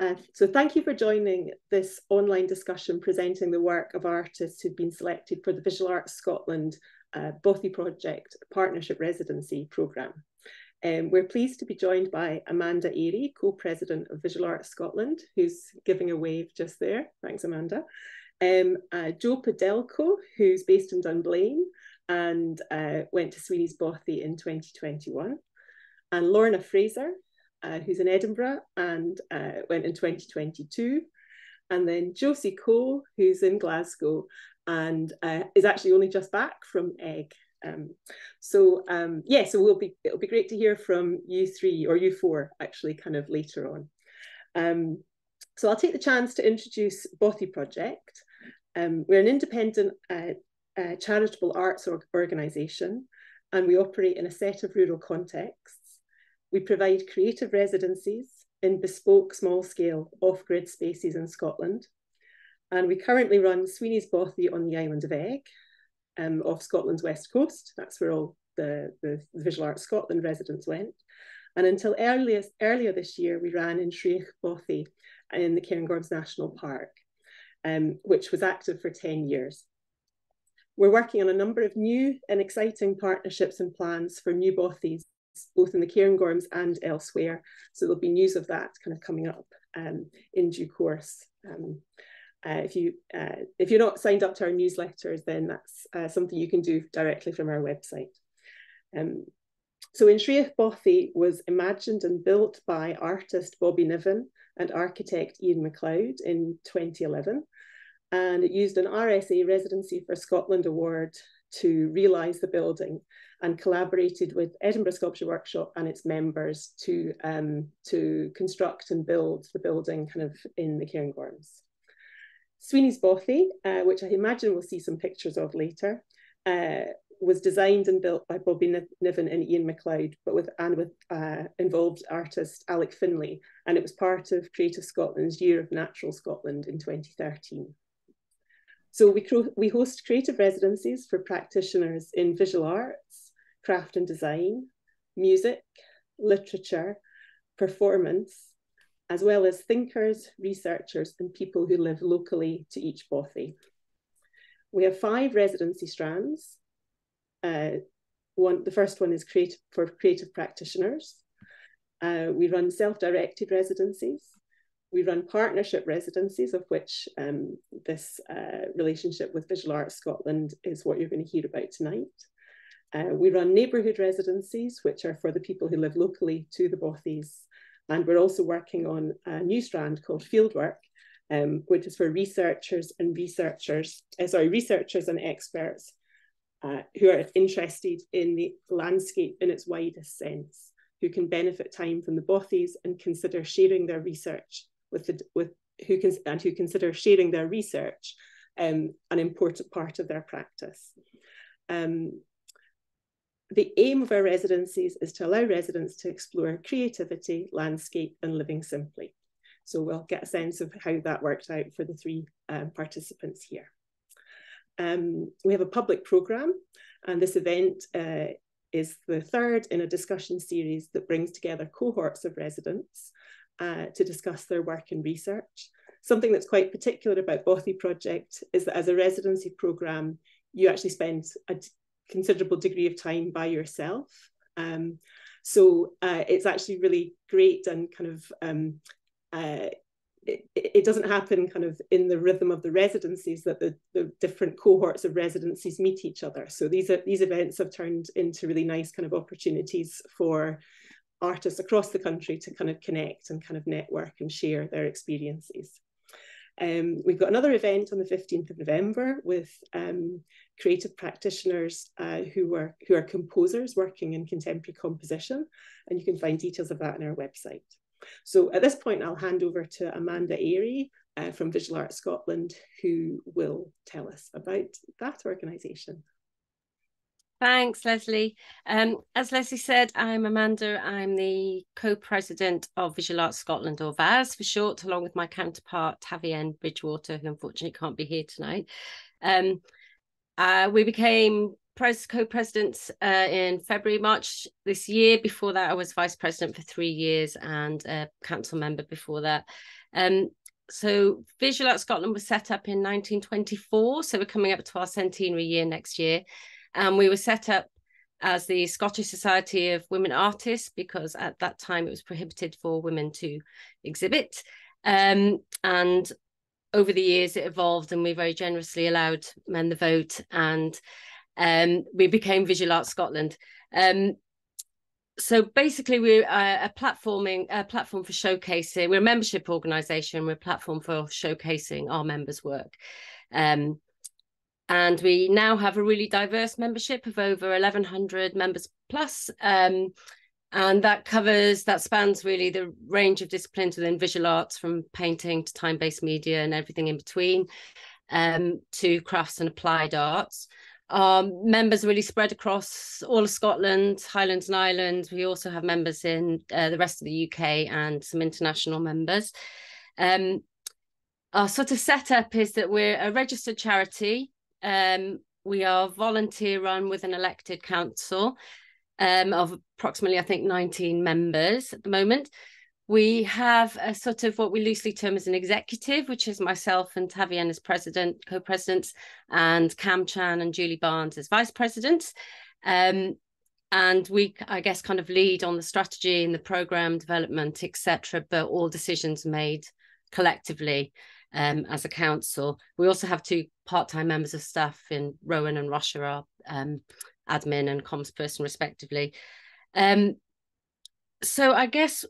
So thank you for joining this online discussion presenting the work of artists who've been selected for the Visual Arts Scotland Bothy Project Partnership Residency Programme. We're pleased to be joined by Amanda Airy, co-president of Visual Arts Scotland, who's giving a wave just there. Thanks, Amanda. Jo Pudelko, who's based in Dunblane and went to Sweeney's Bothy in 2021. And Lorna Fraser, who's in Edinburgh and went in 2022. And then Josie KO, who's in Glasgow and is actually only just back from Egg. So it'll be great to hear from you three, or you four actually, kind of later on. So I'll take the chance to introduce Bothy Project. We're an independent charitable arts organisation, and we operate in a set of rural contexts. We provide creative residencies in bespoke, small-scale, off-grid spaces in Scotland. And we currently run Sweeney's Bothy on the island of Egg, off Scotland's west coast. That's where all the Visual Arts Scotland residents went. And until earlier this year, we ran in Sriach Bothy in the Cairngorms National Park, which was active for 10 years. We're working on a number of new and exciting partnerships and plans for new Bothys, both in the Cairngorms and elsewhere. So there'll be news of that kind of coming up in due course. If you're not signed up to our newsletters, then that's something you can do directly from our website. So In Sriach Bothy was imagined and built by artist Bobby Niven and architect Ian MacLeod in 2011. And it used an RSA Residency for Scotland award to realise the building, and collaborated with Edinburgh Sculpture Workshop and its members to construct and build the building kind of in the Cairngorms. Sweeney's Bothy, which I imagine we'll see some pictures of later, was designed and built by Bobby Niven and Ian MacLeod, but with involved artist Alec Finlay, and it was part of Creative Scotland's Year of Natural Scotland in 2013. So we host creative residencies for practitioners in visual arts, craft and design, music, literature, performance, as well as thinkers, researchers, and people who live locally to each Bothy. We have 5 residency strands. The first one is for creative practitioners. We run self-directed residencies. We run partnership residencies, of which this relationship with Visual Arts Scotland is what you're going to hear about tonight. We run neighbourhood residencies, which are for the people who live locally to the Bothys. And we're also working on a new strand called Fieldwork, which is for researchers and experts who are interested in the landscape in its widest sense, who can benefit time from the Bothys and consider sharing their research who consider sharing their research an important part of their practice. The aim of our residencies is to allow residents to explore creativity, landscape, and living simply. So we'll get a sense of how that worked out for the 3 participants here. We have a public programme, and this event is the 3rd in a discussion series that brings together cohorts of residents to discuss their work and research. Something that's quite particular about Bothy Project is that as a residency programme, you actually spend a considerable degree of time by yourself. So it's actually really great, and kind of it doesn't happen kind of in the rhythm of the residencies that the different cohorts of residencies meet each other. So these events have turned into really nice kind of opportunities for artists across the country to kind of connect and kind of network and share their experiences. We've got another event on the 15th of November with creative practitioners who are composers working in contemporary composition, and you can find details of that on our website. So at this point, I'll hand over to Amanda Airy from Visual Arts Scotland, who will tell us about that organisation. Thanks, Leslie. As Leslie said, I'm Amanda. I'm the co-president of Visual Arts Scotland, or VAS for short, along with my counterpart, Tavienne Bridgewater, who unfortunately can't be here tonight. We became co-president in February, March this year. Before that, I was vice president for 3 years and a council member before that. So Visual Art Scotland was set up in 1924. So we're coming up to our centenary year next year. And we were set up as the Scottish Society of Women Artists, because at that time it was prohibited for women to exhibit. And over the years it evolved, and we very generously allowed men the vote, and we became Visual Art Scotland. So basically we're a platform for showcasing. We're a membership organisation. We're a platform for showcasing our members' work. And we now have a really diverse membership of over 1,100 members plus. And that spans really the range of disciplines within visual arts, from painting to time-based media and everything in between, to crafts and applied arts. Members are really spread across all of Scotland, Highlands and Islands. We also have members in the rest of the UK and some international members. Our sort of setup is that we're a registered charity. We are volunteer run with an elected council of approximately, I think, 19 members at the moment. We have a sort of what we loosely term as an executive, which is myself and Tavian as president, co-presidents, and Cam Chan and Julie Barnes as vice presidents. And we, I guess, kind of lead on the strategy and the programme development, etc., but all decisions made collectively as a council. We also have 2 part-time members of staff in Rowan and Russia, our admin and comms person, respectively. So I guess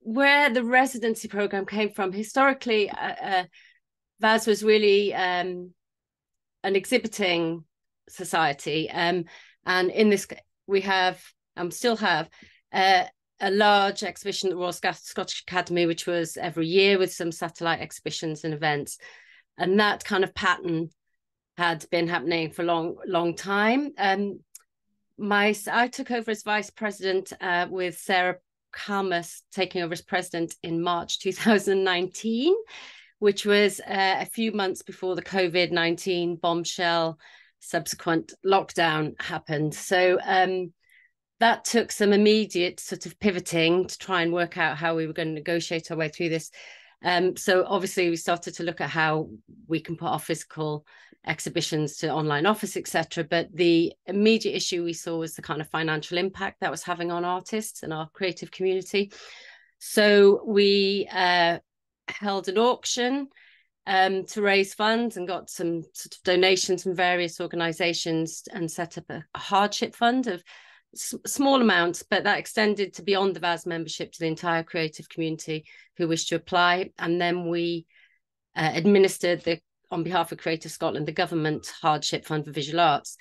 where the residency program came from, historically, VAS was really an exhibiting society. And in this, we have, still have, a large exhibition at the Royal Scottish Academy, which was every year with some satellite exhibitions and events. And that kind of pattern had been happening for a long time. I took over as vice president with Sarah Kalmus taking over as president in March 2019, which was a few months before the COVID-19 bombshell subsequent lockdown happened. So that took some immediate sort of pivoting to try and work out how we were going to negotiate our way through this. So obviously we started to look at how we can put our physical exhibitions to online office, etc. But the immediate issue we saw was the kind of financial impact that was having on artists and our creative community. So we held an auction to raise funds and got some sort of donations from various organisations and set up a hardship fund of small amounts, but that extended to beyond the VAS membership to the entire creative community who wished to apply. And then we administered on behalf of Creative Scotland, the government hardship fund for visual arts.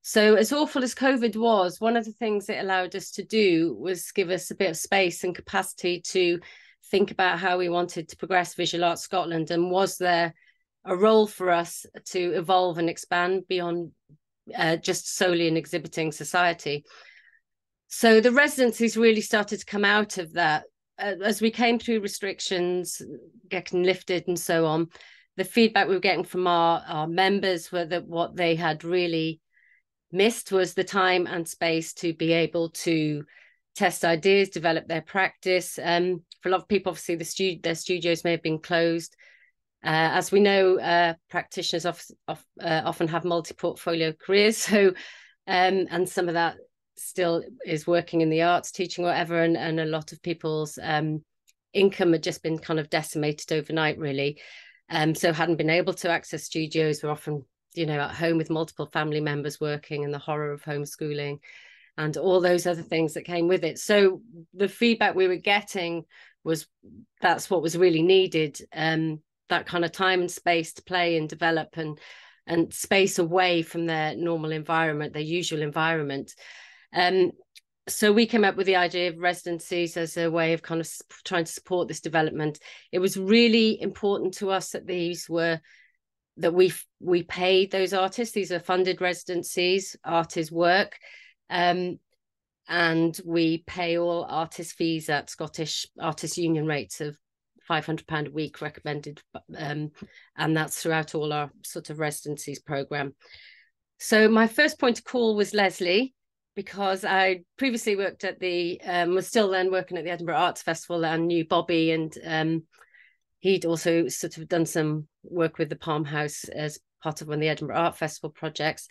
So as awful as COVID was, one of the things it allowed us to do was give us a bit of space and capacity to think about how we wanted to progress Visual Arts Scotland, and was there a role for us to evolve and expand beyond just solely an exhibiting society. So the residencies really started to come out of that. As we came through restrictions getting lifted and so on, the feedback we were getting from our members were that what they had really missed was the time and space to be able to test ideas, develop their practice. For a lot of people, obviously, their studios may have been closed. As we know, practitioners often have multi-portfolio careers. So, and some of that still is working in the arts, teaching, whatever, and a lot of people's income had just been kind of decimated overnight, really. So hadn't been able to access studios, were often, at home with multiple family members working, and the horror of homeschooling and all those other things that came with it. So the feedback we were getting was that's what was really needed, that kind of time and space to play and develop, and space away from their normal environment, their usual environment. So we came up with the idea of residencies as a way of kind of trying to support this development. It was really important to us that we paid those artists. These are funded residencies, artists work, and we pay all artist fees at Scottish Artists Union rates of £500 a week recommended, and that's throughout all our sort of residencies programme. So my first point of call was Leslie, because I previously worked at the, was still then working at the Edinburgh Arts Festival, and knew Bobby, and he'd also sort of done some work with the Palm House as part of one of the Edinburgh Art Festival projects,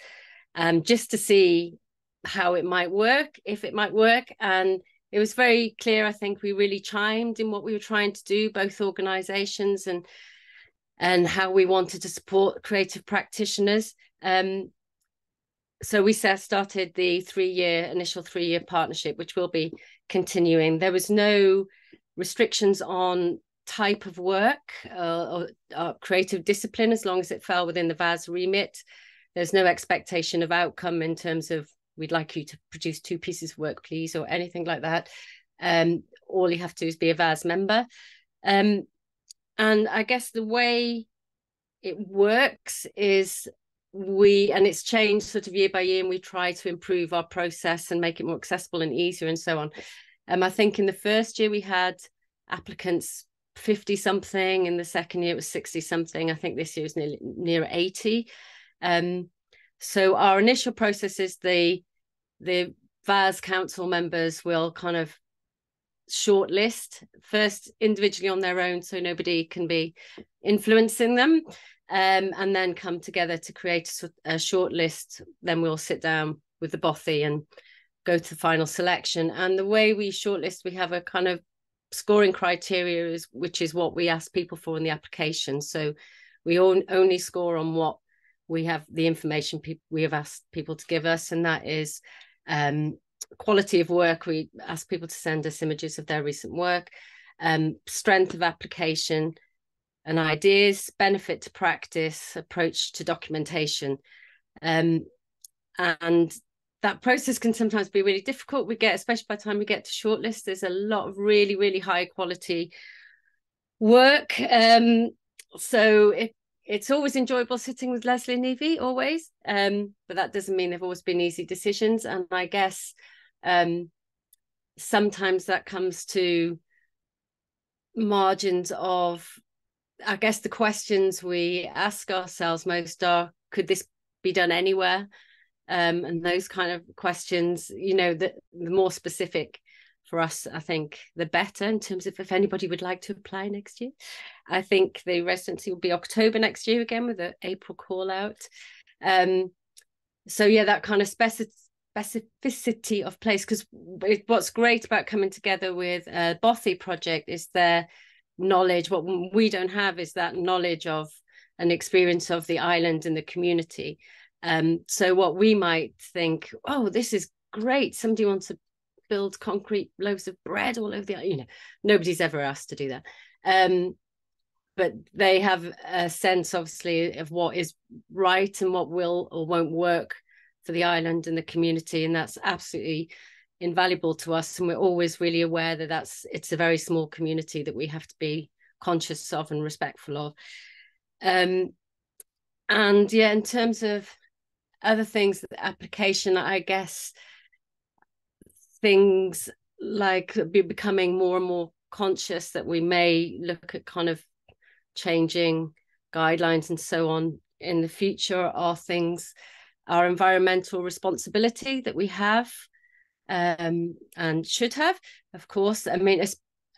just to see how it might work, if it might work. And it was very clear, I think we really chimed in what we were trying to do, both organisations, and how we wanted to support creative practitioners. So we started the initial three-year partnership, which will be continuing. There was no restrictions on type of work or creative discipline, as long as it fell within the VAS remit. There's no expectation of outcome in terms of, we'd like you to produce 2 pieces of work, please, or anything like that. All you have to do is be a VAS member. And I guess the way it works is and it's changed sort of year by year, and we try to improve our process and make it more accessible and easier and so on. I think in the first year we had applicants 50 something, in the second year it was 60 something. I think this year is near 80. So our initial process is the VAS council members will kind of shortlist first individually on their own, so nobody can be influencing them, and then come together to create a shortlist. Then we'll sit down with the Bothy and go to the final selection. And the way we shortlist, we have a kind of scoring criteria, which is what we ask people for in the application. So we only score on what we have, the information we have asked people to give us, and that is quality of work. We ask people to send us images of their recent work, strength of application and ideas, benefit to practice, approach to documentation. And that process can sometimes be really difficult. Especially by the time we get to shortlist, there's a lot of really, really high quality work. So it's always enjoyable sitting with Leslie and Evie, always. But that doesn't mean they've always been easy decisions. And I guess sometimes that comes to margins of, I guess the questions we ask ourselves most are, could this be done anywhere? And those kind of questions, the more specific for us, I think, the better, in terms of if anybody would like to apply next year. I think the residency will be October next year again, with an April call out. So yeah, that kind of specificity of place, because what's great about coming together with Bothy Project is their knowledge. What we don't have is that knowledge of an experience of the island and the community. So what we might think, oh, this is great, somebody wants to build concrete loaves of bread all over the, nobody's ever asked to do that. But they have a sense, obviously, of what is right and what will or won't work for the island and the community, and that's absolutely invaluable to us. And we're always really aware that it's a very small community that we have to be conscious of and respectful of. And yeah, in terms of other things, the application, I guess things like becoming more and more conscious that we may look at kind of changing guidelines and so on in the future are things, our environmental responsibility that we have and should have, of course. I mean,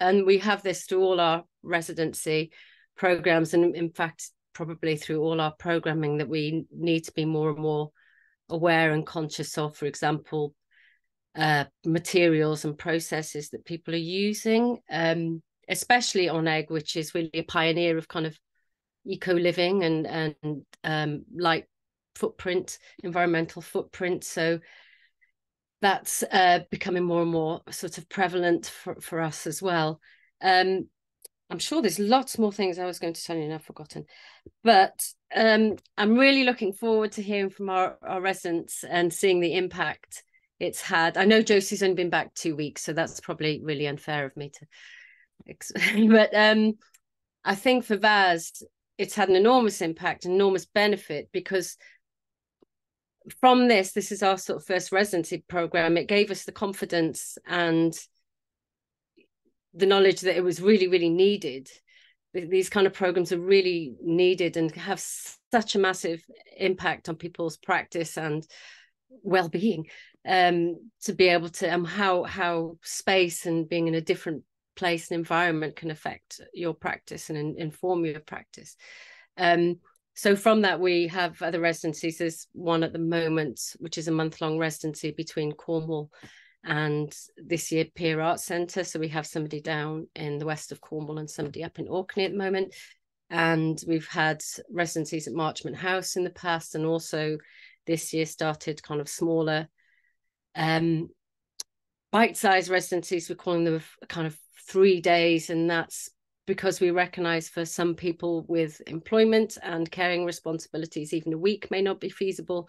and we have this through all our residency programs, and in fact, probably through all our programming, that we need to be more and more aware and conscious of, for example, materials and processes that people are using, especially on Egg, which is really a pioneer of kind of eco-living and light footprint, environmental footprint. So that's becoming more and more sort of prevalent for us as well. I'm sure there's lots more things I was going to tell you and I've forgotten, but I'm really looking forward to hearing from our residents and seeing the impact it's had. I know Josie's only been back 2 weeks, so that's probably really unfair of me to explain, but I think for VAS, it's had an enormous impact, enormous benefit, because from this is our sort of first residency program. It gave us the confidence and the knowledge that it was really, really needed these kind of programs are really needed and have such a massive impact on people's practice and well-being, to be able to how space and being in a different place and environment can affect your practice and inform your practice. So from that, we have other residencies. There's one at the moment, which is a month-long residency between Cornwall and this year Peer Arts Centre. So we have somebody down in the west of Cornwall and somebody up in Orkney at the moment. And we've had residencies at Marchmont House in the past, and also this year started kind of smaller bite-sized residencies. We're calling them kind of 3 days, and that's because we recognise for some people with employment and caring responsibilities, even a week may not be feasible.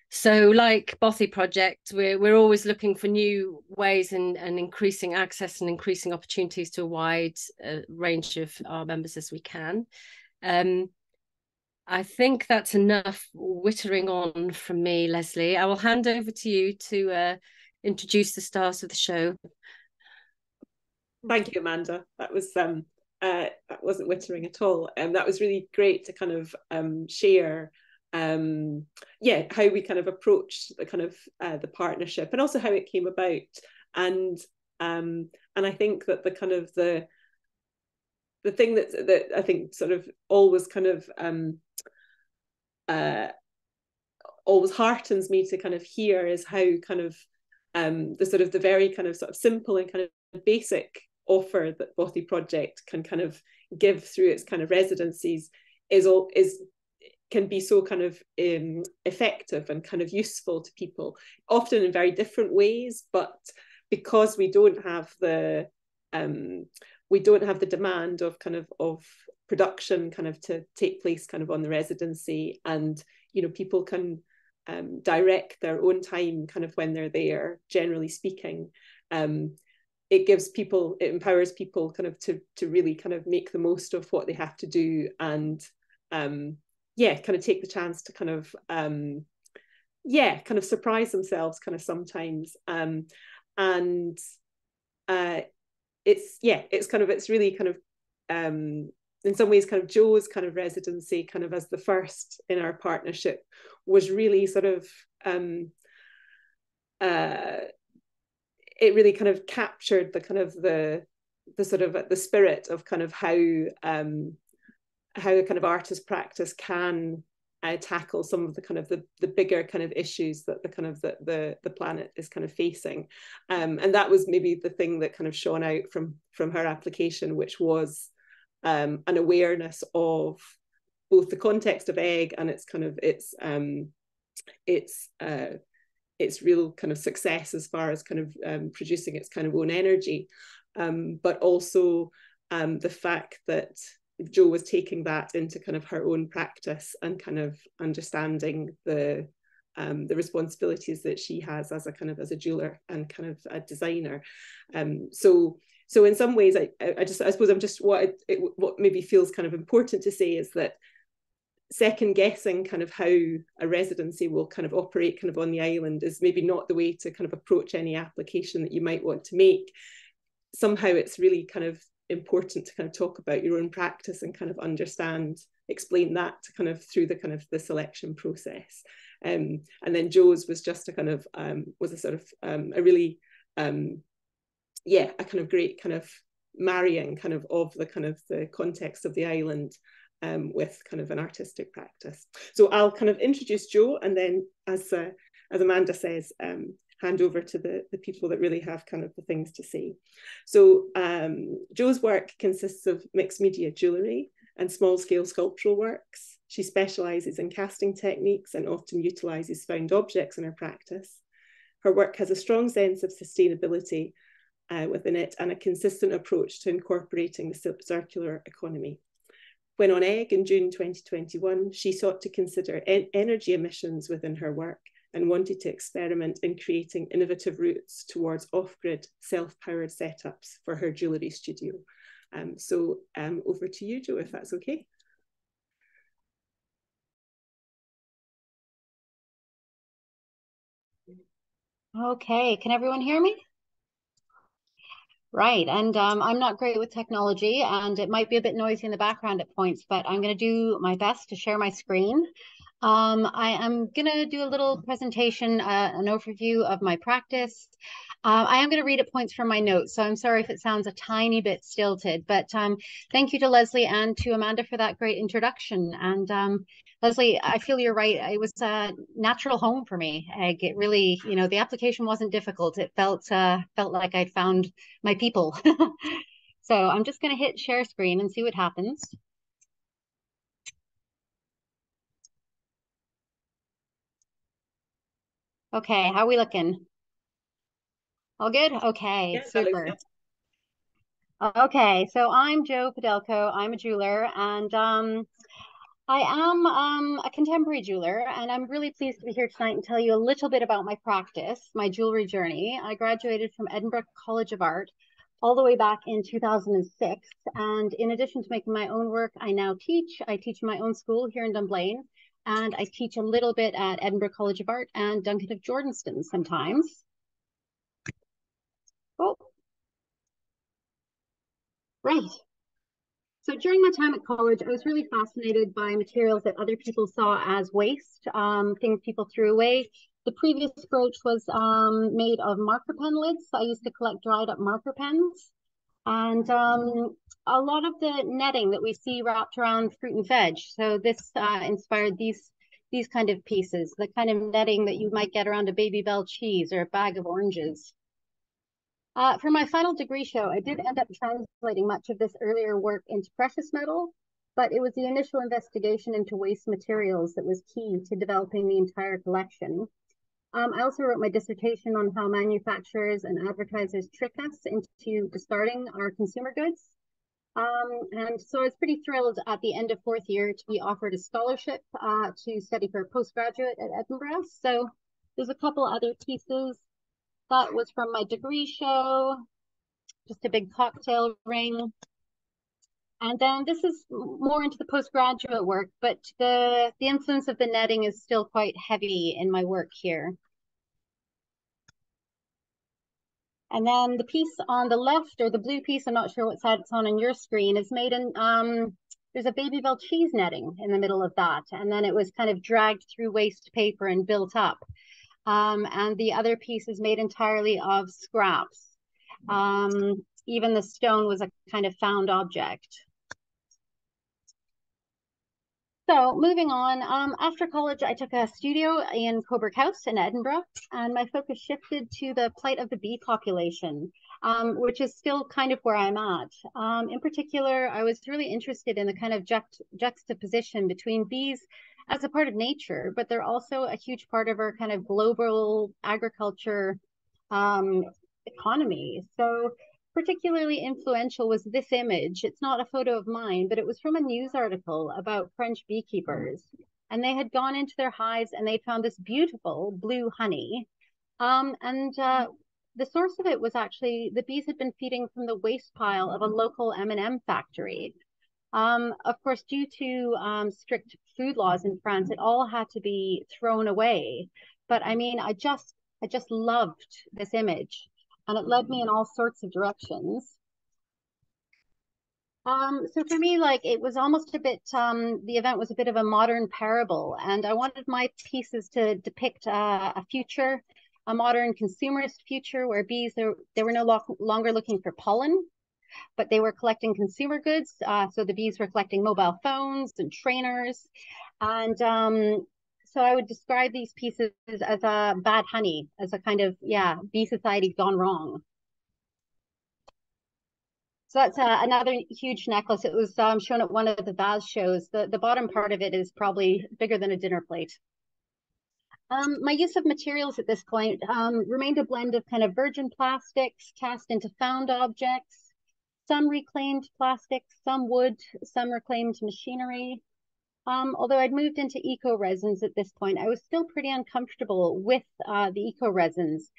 So like Bothy Project, we're always looking for new ways and increasing access and increasing opportunities to a wide range of our members as we can. I think that's enough wittering on from me, Leslie. I will hand over to you to introduce the stars of the show. Thank you, Amanda. That wasn't wittering at all. That was really great to kind of share how we kind of approached the kind of the partnership, and also how it came about. And I think that the kind of the thing that I think sort of always kind of always heartens me to kind of hear is how kind of the very kind of sort of simple and kind of basic offer that Bothy Project can kind of give through its kind of residencies can be so kind of effective and kind of useful to people, often in very different ways. But because we don't have the demand of kind of production kind of to take place kind of on the residency, and people can direct their own time kind of when they're there, generally speaking, it empowers people kind of to really kind of make the most of what they have to do, and kind of take the chance to kind of surprise themselves kind of sometimes, and it's really kind of in some ways kind of Jo's kind of residency kind of as the first in our partnership was really sort of it really kind of captured the kind of the sort of the spirit of kind of how a kind of artist practice can tackle some of the kind of the bigger kind of issues that the kind of the planet is kind of facing, and that was maybe the thing that kind of shone out from her application, which was an awareness of both the context of egg and its kind of its real kind of success as far as kind of producing its kind of own energy, but also the fact that Jo was taking that into kind of her own practice and kind of understanding the responsibilities that she has as a jeweler and kind of a designer. So in some ways, I suppose I'm just what maybe feels kind of important to say is that second guessing kind of how a residency will kind of operate kind of on the island is maybe not the way to kind of approach any application that you might want to make. Somehow it's really kind of important to kind of talk about your own practice and kind of explain that kind of through the kind of the selection process. And then Jo's was just a kind of was a sort of a really a kind of great kind of marrying kind of the kind of the context of the island with kind of an artistic practice. So I'll kind of introduce Jo, and then as Amanda says, hand over to the people that really have kind of the things to say. So Jo's work consists of mixed media jewellery and small scale sculptural works. She specialises in casting techniques and often utilises found objects in her practice. Her work has a strong sense of sustainability within it and a consistent approach to incorporating the circular economy. When on Egg in June 2021, she sought to consider energy emissions within her work and wanted to experiment in creating innovative routes towards off-grid, self-powered setups for her jewellery studio. So over to you, Jo, if that's okay. Okay, can everyone hear me? Right. And I'm not great with technology, and it might be a bit noisy in the background at points, but I'm going to do my best to share my screen. I am going to do a little presentation, an overview of my practice. I am going to read at points from my notes, so I'm sorry if it sounds a tiny bit stilted, but thank you to Leslie and to Amanda for that great introduction. And Leslie, I feel you're right. It was a natural home for me. It really, you know, the application wasn't difficult. It felt like I'd found my people. So I'm just going to hit share screen and see what happens. Okay, how are we looking? All good? Okay, Yeah, that looks super. good. Okay, so I'm Jo Pudelko. I'm a jeweler, and I am a contemporary jeweler, and I'm really pleased to be here tonight and tell you a little bit about my practice, my jewelry journey. I graduated from Edinburgh College of Art all the way back in 2006. And in addition to making my own work, I now teach. I teach in my own school here in Dunblane, and I teach a little bit at Edinburgh College of Art and Duncan of Jordanston sometimes. Oh, right. So during my time at college, I was really fascinated by materials that other people saw as waste, things people threw away. The previous brooch was made of marker pen lids. I used to collect dried up marker pens. And a lot of the netting that we see wrapped around fruit and veg. So this inspired these kind of pieces, the kind of netting that you might get around a Baby Bell cheese or a bag of oranges. For my final degree show, I did end up translating much of this earlier work into precious metal, but it was the initial investigation into waste materials that was key to developing the entire collection. I also wrote my dissertation on how manufacturers and advertisers trick us into discarding our consumer goods. And so I was pretty thrilled at the end of fourth year to be offered a scholarship to study for a postgraduate at Edinburgh. So there's a couple other pieces. That was from my degree show, just a big cocktail ring. And then this is more into the postgraduate work, but the influence of the netting is still quite heavy in my work here. And then the piece on the left, or the blue piece, I'm not sure what side it's on your screen, is made in, there's a Baby Bell cheese netting in the middle of that. And then it was kind of dragged through waste paper and built up. And the other piece is made entirely of scraps. Even the stone was a kind of found object. So moving on, after college, I took a studio in Coburg House in Edinburgh, and my focus shifted to the plight of the bee population, which is still kind of where I'm at. In particular, I was really interested in the kind of juxtaposition between bees as a part of nature, but they're also a huge part of our kind of global agriculture economy. So particularly influential was this image. It's not a photo of mine, but it was from a news article about French beekeepers. And they had gone into their hives and they found this beautiful blue honey. The source of it was actually the bees had been feeding from the waste pile of a local M&M factory. Of course, due to strict food laws in France, it all had to be thrown away. But I mean, I just loved this image, and it led me in all sorts of directions. So for me, like it was almost a bit, the event was a bit of a modern parable, and I wanted my pieces to depict a future, a modern consumerist future where bees, they were no longer looking for pollen, but they were collecting consumer goods. So the bees were collecting mobile phones and trainers. And so I would describe these pieces as a bad honey, as a kind of, yeah, bee society gone wrong. So that's another huge necklace. It was shown at one of the Vase shows. The bottom part of it is probably bigger than a dinner plate. My use of materials at this point remained a blend of kind of virgin plastics cast into found objects, some reclaimed plastics, some wood, some reclaimed machinery. Although I'd moved into eco resins at this point, I was still pretty uncomfortable with the eco resins.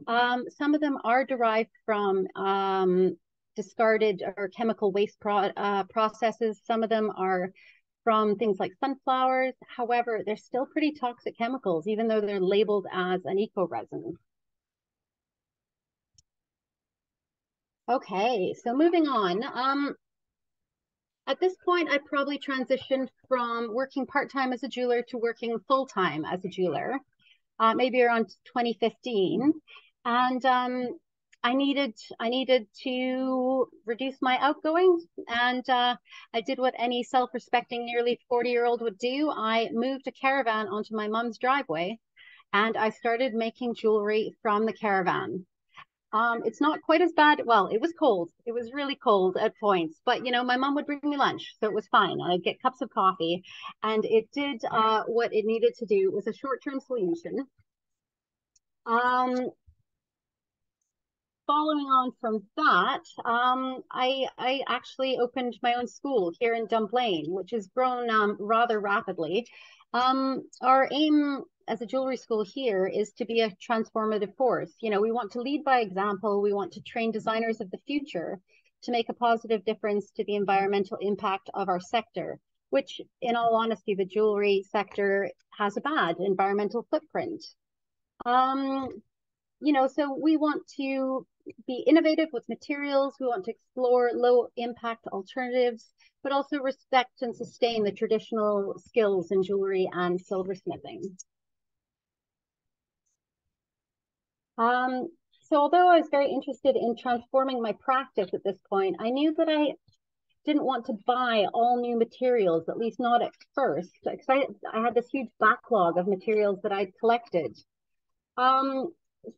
Some of them are derived from discarded or chemical waste processes. Some of them are from things like sunflowers. However, they're still pretty toxic chemicals, even though they're labeled as an eco resin. Okay, so moving on. At this point, I probably transitioned from working part-time as a jeweler to working full-time as a jeweler, maybe around 2015. And I needed to reduce my outgoings, and I did what any self-respecting nearly 40-year-old would do. I moved a caravan onto my mom's driveway, and I started making jewelry from the caravan. It's not quite as bad. Well, it was cold. It was really cold at points, but you know, my mom would bring me lunch, so it was fine. I'd get cups of coffee, and it did what it needed to do. It was a short-term solution. Following on from that, I actually opened my own school here in Dunblane, which has grown rather rapidly. Our aim as a jewelry school here is to be a transformative force. You know, we want to lead by example. We want to train designers of the future to make a positive difference to the environmental impact of our sector, which, in all honesty, the jewelry sector has a bad environmental footprint. You know, so we want to be innovative with materials. We want to explore low impact alternatives, but also respect and sustain the traditional skills in jewelry and silversmithing. So although I was very interested in transforming my practice at this point, I knew that I didn't want to buy all new materials, at least not at first, because I had this huge backlog of materials that I'd collected.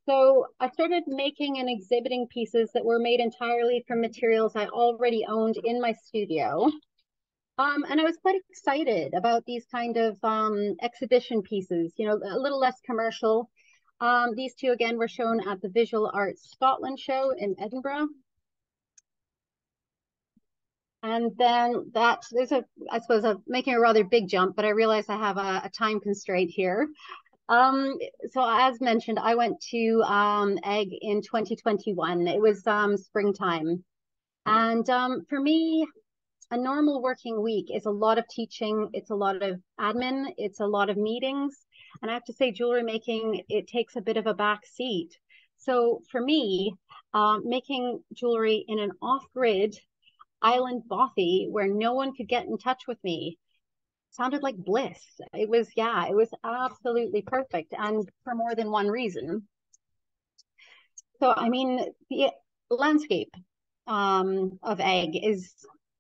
So I started making and exhibiting pieces that were made entirely from materials I already owned in my studio. And I was quite excited about these kind of exhibition pieces, you know, a little less commercial. These two, again, were shown at the Visual Arts Scotland show in Edinburgh. And then I suppose I'm making a rather big jump, but I realize I have a time constraint here. So as mentioned, I went to EGG in 2021. It was springtime. And for me, a normal working week is a lot of teaching, it's a lot of admin, it's a lot of meetings. And I have to say, jewelry making, it takes a bit of a back seat. So for me, making jewelry in an off-grid island Bothy where no one could get in touch with me sounded like bliss. It was absolutely perfect, and for more than one reason. So, I mean, the landscape of EGG is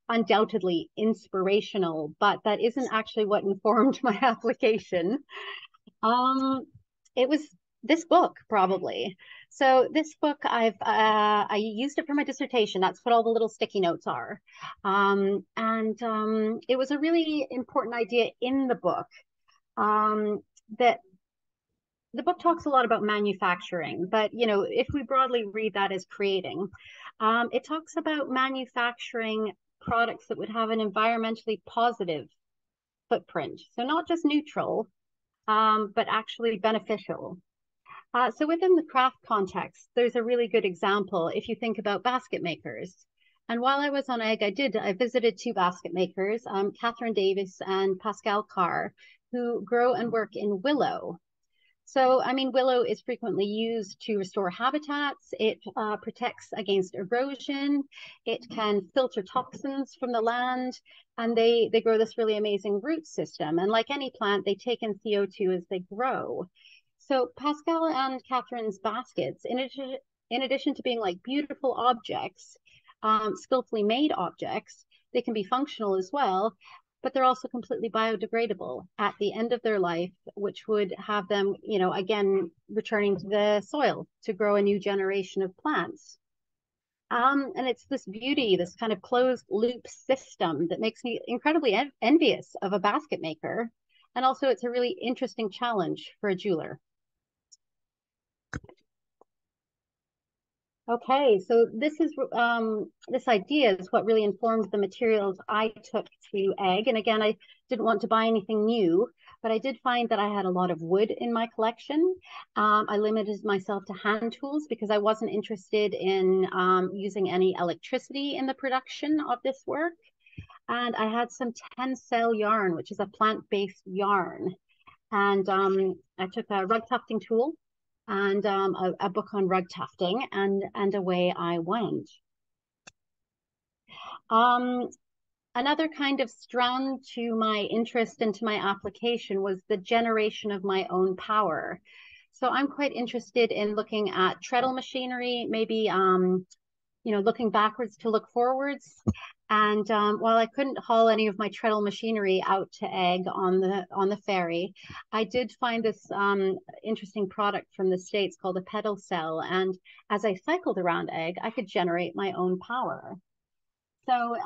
undoubtedly inspirational, but that isn't actually what informed my application. It was this book, probably. So this book, I used it for my dissertation. That's what all the little sticky notes are. It was a really important idea in the book, that the book talks a lot about manufacturing, but you know, if we broadly read that as creating, it talks about manufacturing products that would have an environmentally positive footprint. So not just neutral, but actually beneficial. So within the craft context, there's a really good example if you think about basket makers. And while I was on EGG, I visited two basket makers, Catherine Davis and Pascal Carr, who grow and work in willow. So, I mean, willow is frequently used to restore habitats. It protects against erosion. It can filter toxins from the land. And they grow this really amazing root system. And like any plant, they take in CO2 as they grow. So Pascal and Catherine's baskets, in addition to being like beautiful objects, skillfully made objects, they can be functional as well, but they're also completely biodegradable at the end of their life, which would have them, you know, again, returning to the soil to grow a new generation of plants. And it's this beauty, this kind of closed loop system that makes me incredibly envious of a basket maker. And also it's a really interesting challenge for a jeweler. Okay, so this idea is what really informed the materials I took to EGG. And again, I didn't want to buy anything new, but I did find that I had a lot of wood in my collection. I limited myself to hand tools because I wasn't interested in using any electricity in the production of this work. And I had some tencel yarn, which is a plant-based yarn. And I took a rug tufting tool and a book on rug tufting, and away I went. Another kind of strand to my interest and to my application was the generation of my own power. So I'm quite interested in looking at treadle machinery, maybe looking backwards to look forwards. And while I couldn't haul any of my treadle machinery out to Egg on the ferry, I did find this interesting product from the States called a pedal cell. And as I cycled around Egg, I could generate my own power. So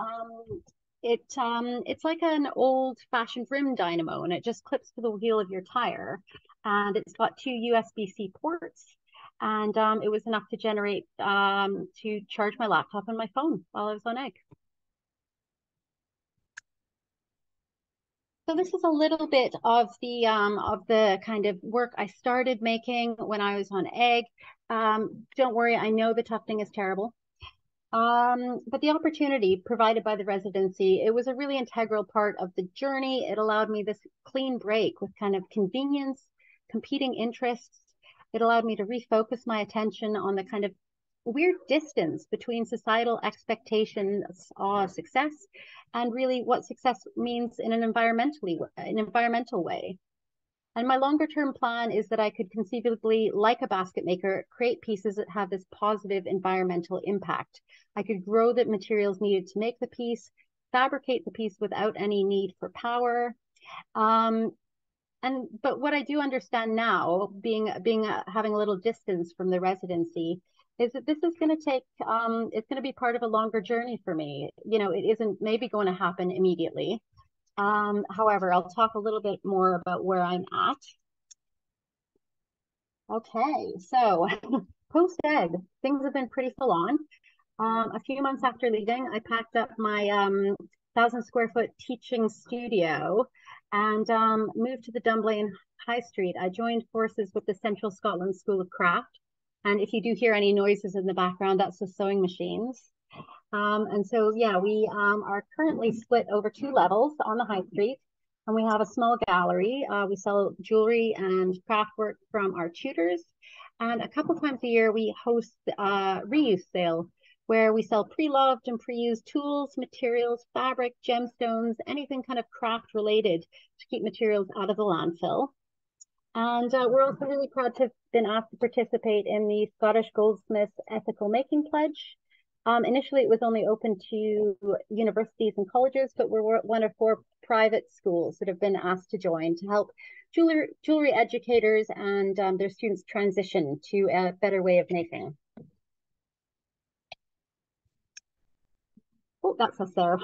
it's like an old-fashioned rim dynamo, and it just clips to the wheel of your tire. And it's got 2 USB-C ports. And it was enough to generate to charge my laptop and my phone while I was on Egg. So this is a little bit of the kind of work I started making when I was on Egg. Don't worry, I know the tufting is terrible. But the opportunity provided by the residency, it was a really integral part of the journey. It allowed me this clean break with kind of convenience, competing interests. It allowed me to refocus my attention on the kind of weird distance between societal expectations of success and really what success means in an environmental way. And my longer term plan is that I could conceivably, like a basket maker, create pieces that have this positive environmental impact. I could grow the materials needed to make the piece, fabricate the piece without any need for power. But what I do understand now, having a little distance from the residency, is that this is going to take, it's going to be part of a longer journey for me. It isn't maybe going to happen immediately. However, I'll talk a little bit more about where I'm at. Okay, so post-Egg, things have been pretty full on. A few months after leaving, I packed up my 1,000 square foot teaching studio and moved to the Dunblane High Street. I joined forces with the Central Scotland School of Craft. And if you do hear any noises in the background, that's the sewing machines. And so, yeah, we are currently split over 2 levels on the High Street. And we have a small gallery. We sell jewelry and craft work from our tutors. And a couple times a year, we host a reuse sale where we sell pre-loved and pre-used tools, materials, fabric, gemstones, anything kind of craft related to keep materials out of the landfill. And we're also really proud to have been asked to participate in the Scottish Goldsmiths Ethical Making Pledge. Initially, it was only open to universities and colleges, but we're one of 4 private schools that have been asked to join to help jewelry educators and their students transition to a better way of making. Oh, that's us there.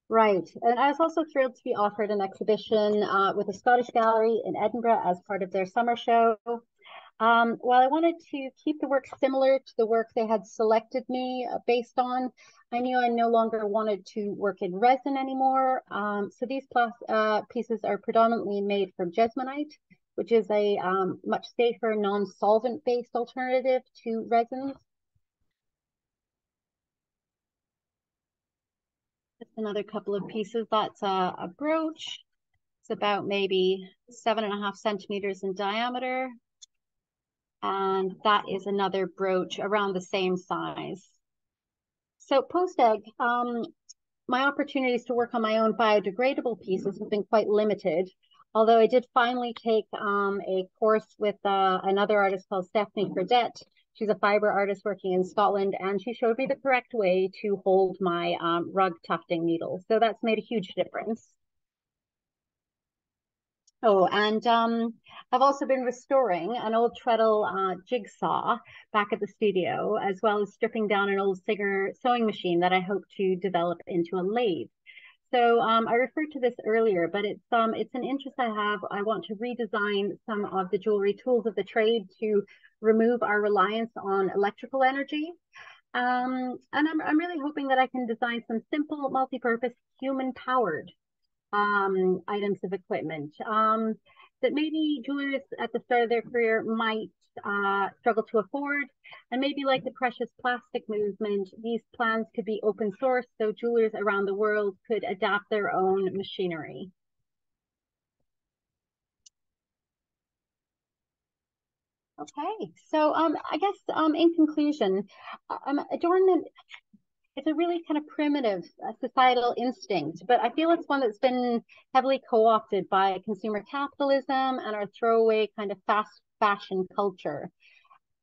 Right, and I was also thrilled to be offered an exhibition with the Scottish Gallery in Edinburgh as part of their summer show. While I wanted to keep the work similar to the work they had selected me based on, I knew I no longer wanted to work in resin anymore. So these pieces are predominantly made from Jesmonite, which is a much safer non-solvent-based alternative to resins. Just another couple of pieces. That's a brooch. It's about maybe 7.5 centimeters in diameter. And that is another brooch around the same size. So post-Egg, my opportunities to work on my own biodegradable pieces have been quite limited, although I did finally take a course with another artist called Stephanie Fredette. She's a fiber artist working in Scotland, and she showed me the correct way to hold my rug tufting needle. So that's made a huge difference. Oh, and I've also been restoring an old treadle jigsaw back at the studio, as well as stripping down an old Singer sewing machine that I hope to develop into a lathe. So I referred to this earlier, but it's an interest I have. I want to redesign some of the jewelry tools of the trade to remove our reliance on electrical energy. And I'm really hoping that I can design some simple, multi-purpose, human-powered items of equipment that maybe jewelers at the start of their career might struggle to afford. And maybe like the precious plastic movement, these plans could be open source so jewelers around the world could adapt their own machinery. Okay, so I guess in conclusion, adornment, it's a really kind of primitive societal instinct, but I feel it's one that's been heavily co-opted by consumer capitalism and our throwaway kind of fast fashion culture.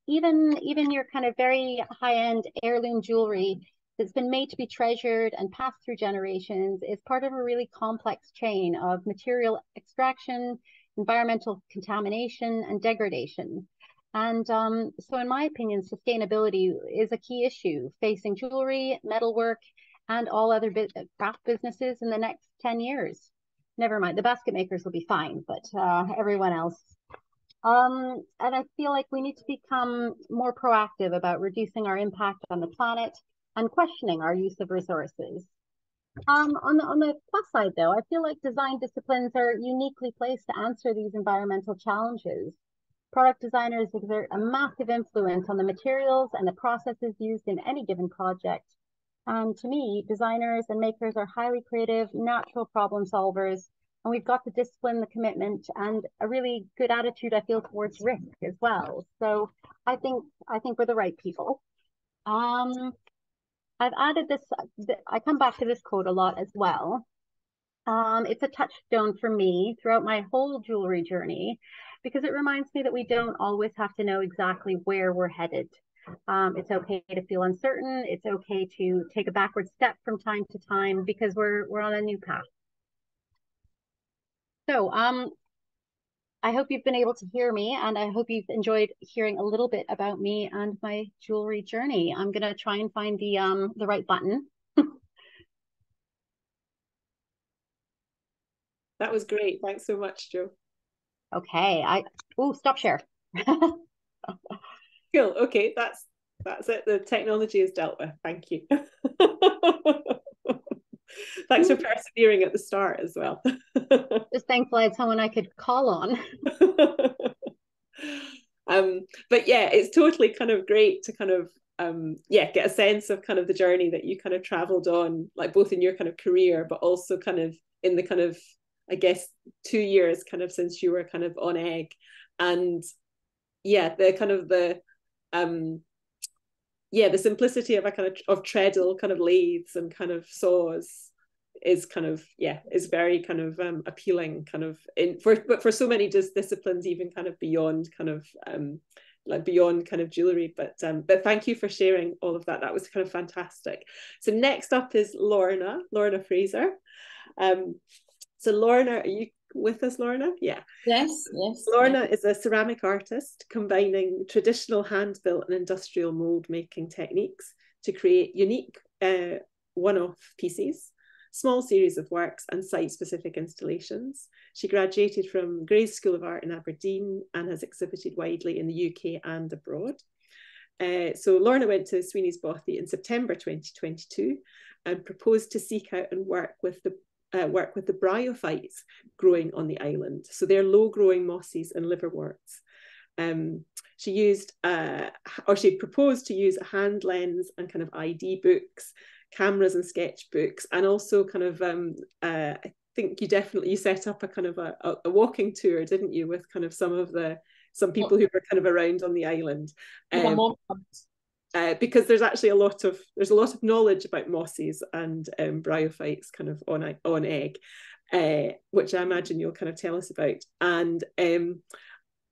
Even your kind of very high-end heirloom jewelry that's been made to be treasured and passed through generations is part of a really complex chain of material extraction, environmental contamination, and degradation. And so in my opinion, sustainability is a key issue facing jewelry, metalwork, and all other craft businesses in the next 10 years. Never mind, the basket makers will be fine, but everyone else. And I feel like we need to become more proactive about reducing our impact on the planet and questioning our use of resources. On the plus side, though, I feel like design disciplines are uniquely placed to answer these environmental challenges. Product designers exert a massive influence on the materials and the processes used in any given project. And to me, designers and makers are highly creative, natural problem solvers, and we've got the discipline, the commitment, and a really good attitude, I feel, towards risk as well. So I think we're the right people. I've added this, I come back to this quote a lot as well. It's a touchstone for me throughout my whole jewelry journey, because it reminds me that we don't always have to know exactly where we're headed. It's okay to feel uncertain. It's okay to take a backward step from time to time because we're on a new path. So I hope you've been able to hear me, and I hope you've enjoyed hearing a little bit about me and my jewelry journey. I'm gonna try and find the right button. That was great. Thanks so much, Jo. Okay, stop share. Cool. Okay, that's it. The technology is dealt with. Thank you. Thanks for persevering at the start as well. Just thankful I had someone I could call on. But yeah, it's totally kind of great to kind of get a sense of kind of the journey that you kind of traveled on, like both in your kind of career, but also kind of in the kind of, I guess, 2 years kind of since you were kind of on egg. And yeah, the kind of the simplicity of a kind of treadle kind of lathes and kind of saws is kind of is very kind of appealing kind of but for so many disciplines, even kind of beyond kind of like beyond kind of jewelry. But thank you for sharing all of that. That was kind of fantastic. So next up is Lorna Fraser. So Lorna, are you with us, Lorna? Yeah. Yes. Lorna is a ceramic artist combining traditional hand-built and industrial mold making techniques to create unique one-off pieces, small series of works and site-specific installations. She graduated from Gray's School of Art in Aberdeen and has exhibited widely in the UK and abroad. So Lorna went to Sweeney's Bothy in September 2022 and proposed to seek out and work with the bryophytes growing on the island. So they're low-growing mosses and liverworts. She proposed to use a hand lens and kind of ID books, cameras and sketchbooks, and also kind of I think you set up a kind of a walking tour, didn't you, with kind of some people who were kind of around on the island. Because there's actually a lot of knowledge about mosses and bryophytes kind of on egg, which I imagine you'll kind of tell us about. And and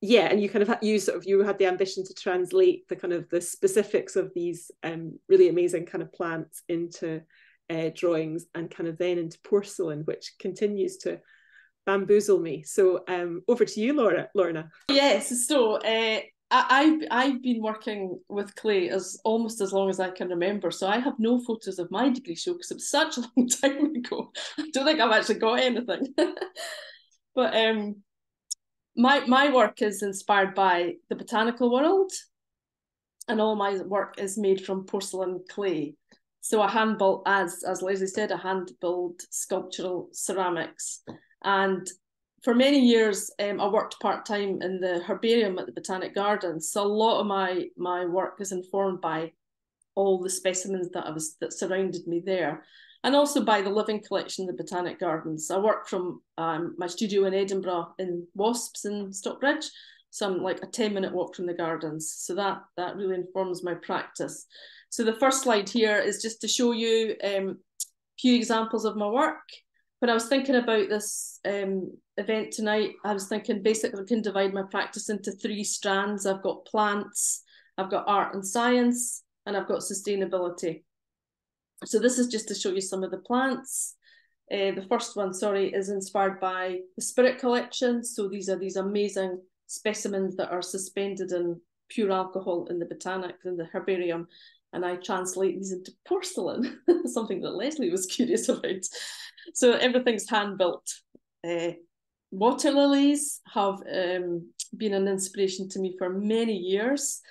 you kind of you had the ambition to translate the kind of the specifics of these really amazing kind of plants into drawings and kind of then into porcelain, which continues to bamboozle me. So over to you, Lorna. Yes, so I've been working with clay almost as long as I can remember, so I have no photos of my degree show because it was such a long time ago. I don't think I've actually got anything. But my work is inspired by the botanical world, and all my work is made from porcelain clay. So a hand-built, as Leslie said, a hand-built sculptural ceramics. And for many years, I worked part-time in the herbarium at the Botanic Gardens. So a lot of my work is informed by all the specimens that surrounded me there, and also by the living collection in the Botanic Gardens. I work from my studio in Edinburgh in Wasps in Stockbridge. some like a 10-minute walk from the gardens. So that really informs my practice. So the first slide here is just to show you a few examples of my work. When I was thinking about this event tonight, I was thinking basically I can divide my practice into 3 strands. I've got plants, I've got art and science, and I've got sustainability. So this is just to show you some of the plants. The first one, sorry, is inspired by the Spirit collection. So these are these amazing specimens that are suspended in pure alcohol in the botanics, in the herbarium. And I translate these into porcelain, something that Leslie was curious about. So everything's hand-built. Water lilies have been an inspiration to me for many years.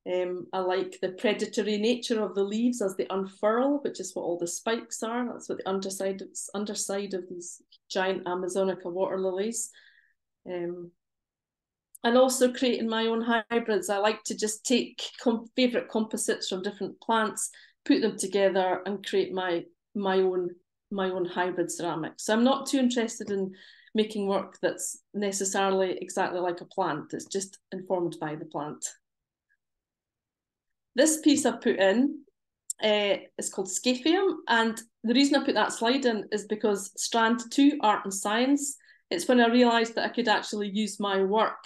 I like the predatory nature of the leaves as they unfurl, which is what all the spikes are. That's what the underside of these giant Amazonica water lilies. And also creating my own hybrids. I like to just take favourite composites from different plants, put them together and create my own hybrid ceramics. So I'm not too interested in making work that's necessarily exactly like a plant. It's just informed by the plant. This piece I put in is called Scaphium, and the reason I put that slide in is because strand 2, art and science, it's when I realised that I could actually use my work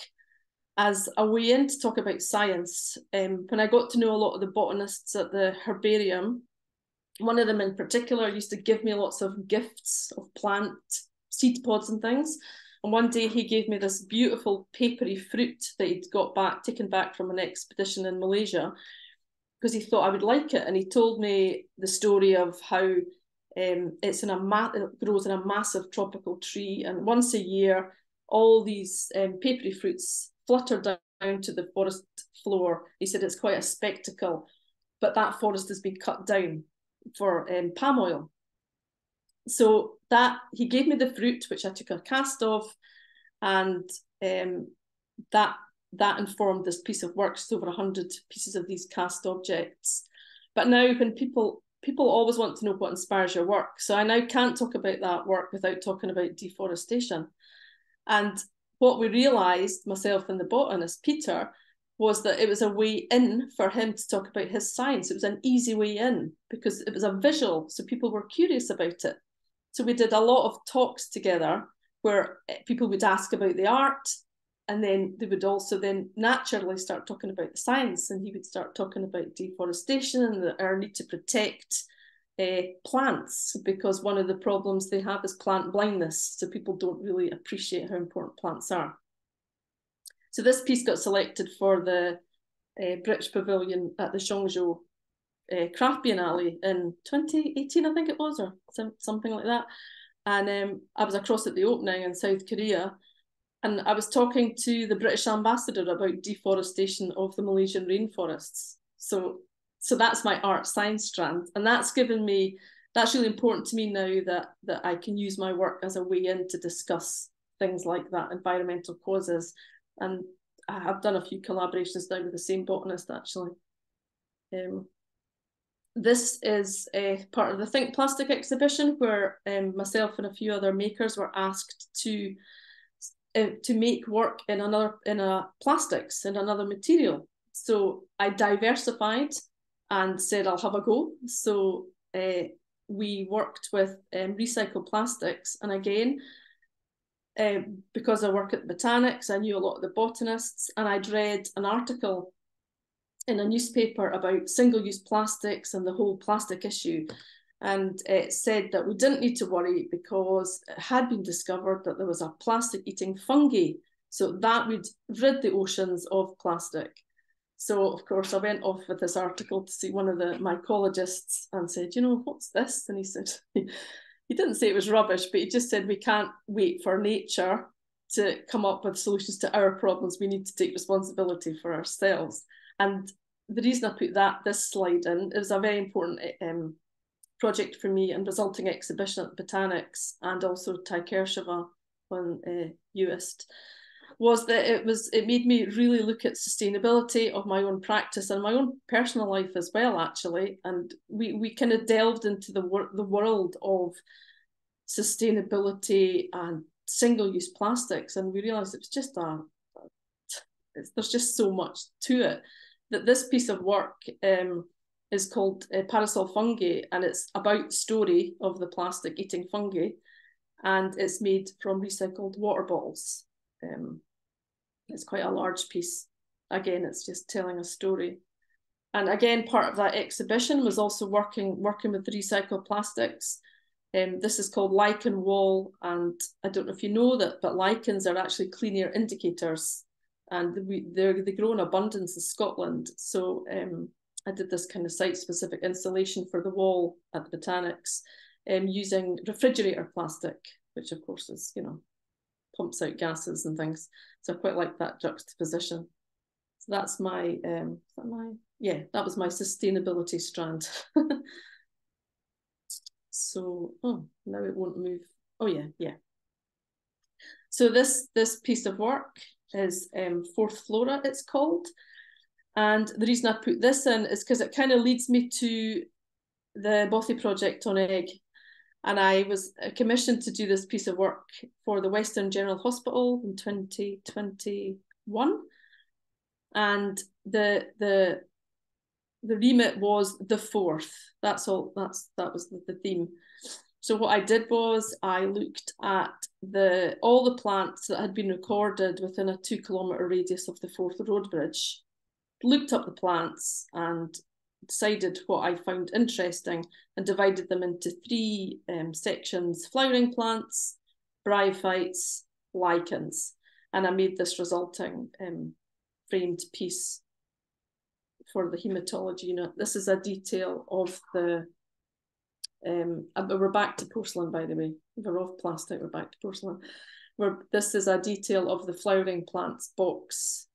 as a way in to talk about science. When I got to know a lot of the botanists at the herbarium, one of them in particular used to give me lots of gifts of plant seed pods and things. And one day he gave me this beautiful papery fruit that he'd taken back from an expedition in Malaysia, because he thought I would like it. And he told me the story of how it grows in a massive tropical tree. And once a year, all these papery fruits flutter down to the forest floor. He said it's quite a spectacle, but that forest has been cut down for palm oil. So that he gave me the fruit, which I took a cast of, and that informed this piece of work. It's over 100 pieces of these cast objects. But now when people always want to know what inspires your work. So I now can't talk about that work without talking about deforestation. And what we realised, myself and the botanist, Peter, was that it was a way in for him to talk about his science. It was an easy way in because it was a visual, so people were curious about it. So we did a lot of talks together where people would ask about the art, and then they would also then naturally start talking about the science, and he would start talking about deforestation and our need to protect plants, because one of the problems they have is plant blindness, so people don't really appreciate how important plants are. So this piece got selected for the British Pavilion at the Zhongzhou Craft Biennale in 2018, I think it was, or something like that. And I was across at the opening in South Korea, and I was talking to the British ambassador about deforestation of the Malaysian rainforests. So that's my art science strand, and that's really important to me now that I can use my work as a way in to discuss things like that, environmental causes. And I have done a few collaborations now with the same botanist, actually. This is part of the Think Plastic exhibition, where myself and a few other makers were asked to make work in plastics, in another material. So I diversified and said I'll have a go. So we worked with recycled plastics, and again, because I work at botanics, I knew a lot of the botanists, and I'd read an article in a newspaper about single-use plastics and the whole plastic issue. And it said that we didn't need to worry because it had been discovered that there was a plastic-eating fungi. So that would rid the oceans of plastic. So, of course, I went off with this article to see one of the mycologists and said, what's this? And he said, he didn't say it was rubbish, but he just said, we can't wait for nature to come up with solutions to our problems. We need to take responsibility for ourselves. And the reason I put this slide in, it was a very important project for me and resulting exhibition at Botanics and also Taikersheva on UIST, was that it made me really look at sustainability of my own practice and my own personal life as well, actually. And we kind of delved into the world of sustainability and single-use plastics, and we realised it was just there's just so much to it, that this piece of work is called Parasol Fungi, and it's about the story of the plastic eating fungi, and it's made from recycled water bottles. It's quite a large piece. Again, it's just telling a story. And again, part of that exhibition was also working with recycled plastics. This is called lichen wall, and I don't know if you know that, but lichens are actually clean air indicators, and they grow in abundance in Scotland. So I did this kind of site-specific installation for the wall at the Botanics, using refrigerator plastic, which of course is, you know, pumps out gases and things. So I quite like that juxtaposition. So that's my, that was my sustainability strand. So, oh, now it won't move. Oh yeah. So this piece of work is Fourth Flora, it's called. And the reason I put this in is because it kind of leads me to the Bothy Project on egg. And I was commissioned to do this piece of work for the Western General Hospital in 2021. And the remit was the fourth. That was the theme. So what I did was I looked at all the plants that had been recorded within a 2 kilometre radius of the Forth Road Bridge, looked up the plants and decided what I found interesting and divided them into 3 sections: flowering plants, bryophytes, lichens. And I made this resulting framed piece for the haematology unit. This is a detail of the, we're back to porcelain, by the way. We're off plastic, we're back to porcelain. This is a detail of the flowering plants box.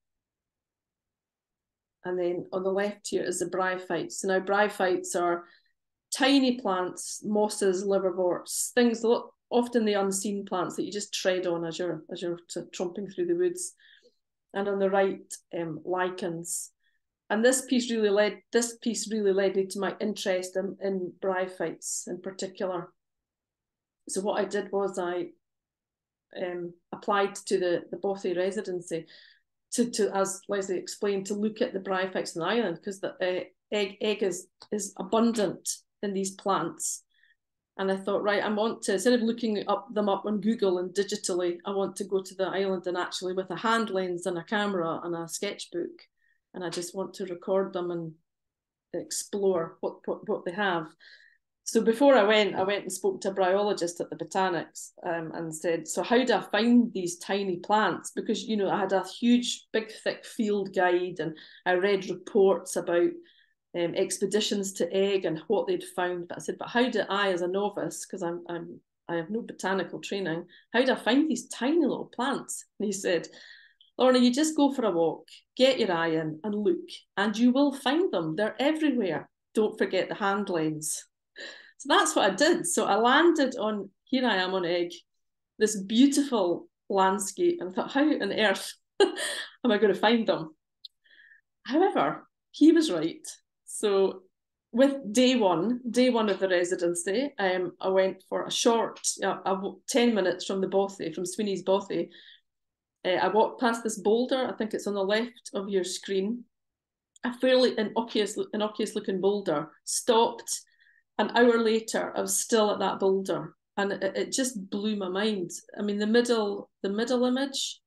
And then on the left here is the bryophytes. So now bryophytes are tiny plants, mosses, liverworts, things that look often the unseen plants that you just tread on as you're tromping through the woods. And on the right, lichens. And this piece really led me to my interest in bryophytes in particular. So what I did was I applied to the Bothy residency to, as Leslie explained, to look at the bryophytes on the island, because the egg is abundant in these plants. And I thought, right, I want to, instead of looking them up on Google and digitally, I want to go to the island and actually with a hand lens and a camera and a sketchbook, and I just want to record them and explore what they have. So before I went and spoke to a bryologist at the Botanics and said, so how do I find these tiny plants? Because, you know, I had a huge, big, thick field guide, and I read reports about expeditions to egg and what they'd found. But I said, but how do I, as a novice, because I have no botanical training, how do I find these tiny little plants? And he said, Lorna, you just go for a walk, get your eye in and look, and you will find them. They're everywhere. Don't forget the hand lens. So that's what I did. So I landed on, here I am on egg, this beautiful landscape, and I thought, how on earth am I going to find them? However, he was right. So with day one of the residency, I went for a short, 10 minutes from the Bothy, from Sweeney's Bothy. I walked past this boulder, I think it's on the left of your screen, a fairly innocuous looking boulder, stopped. An hour later, I was still at that boulder, and it just blew my mind. I mean, the middle image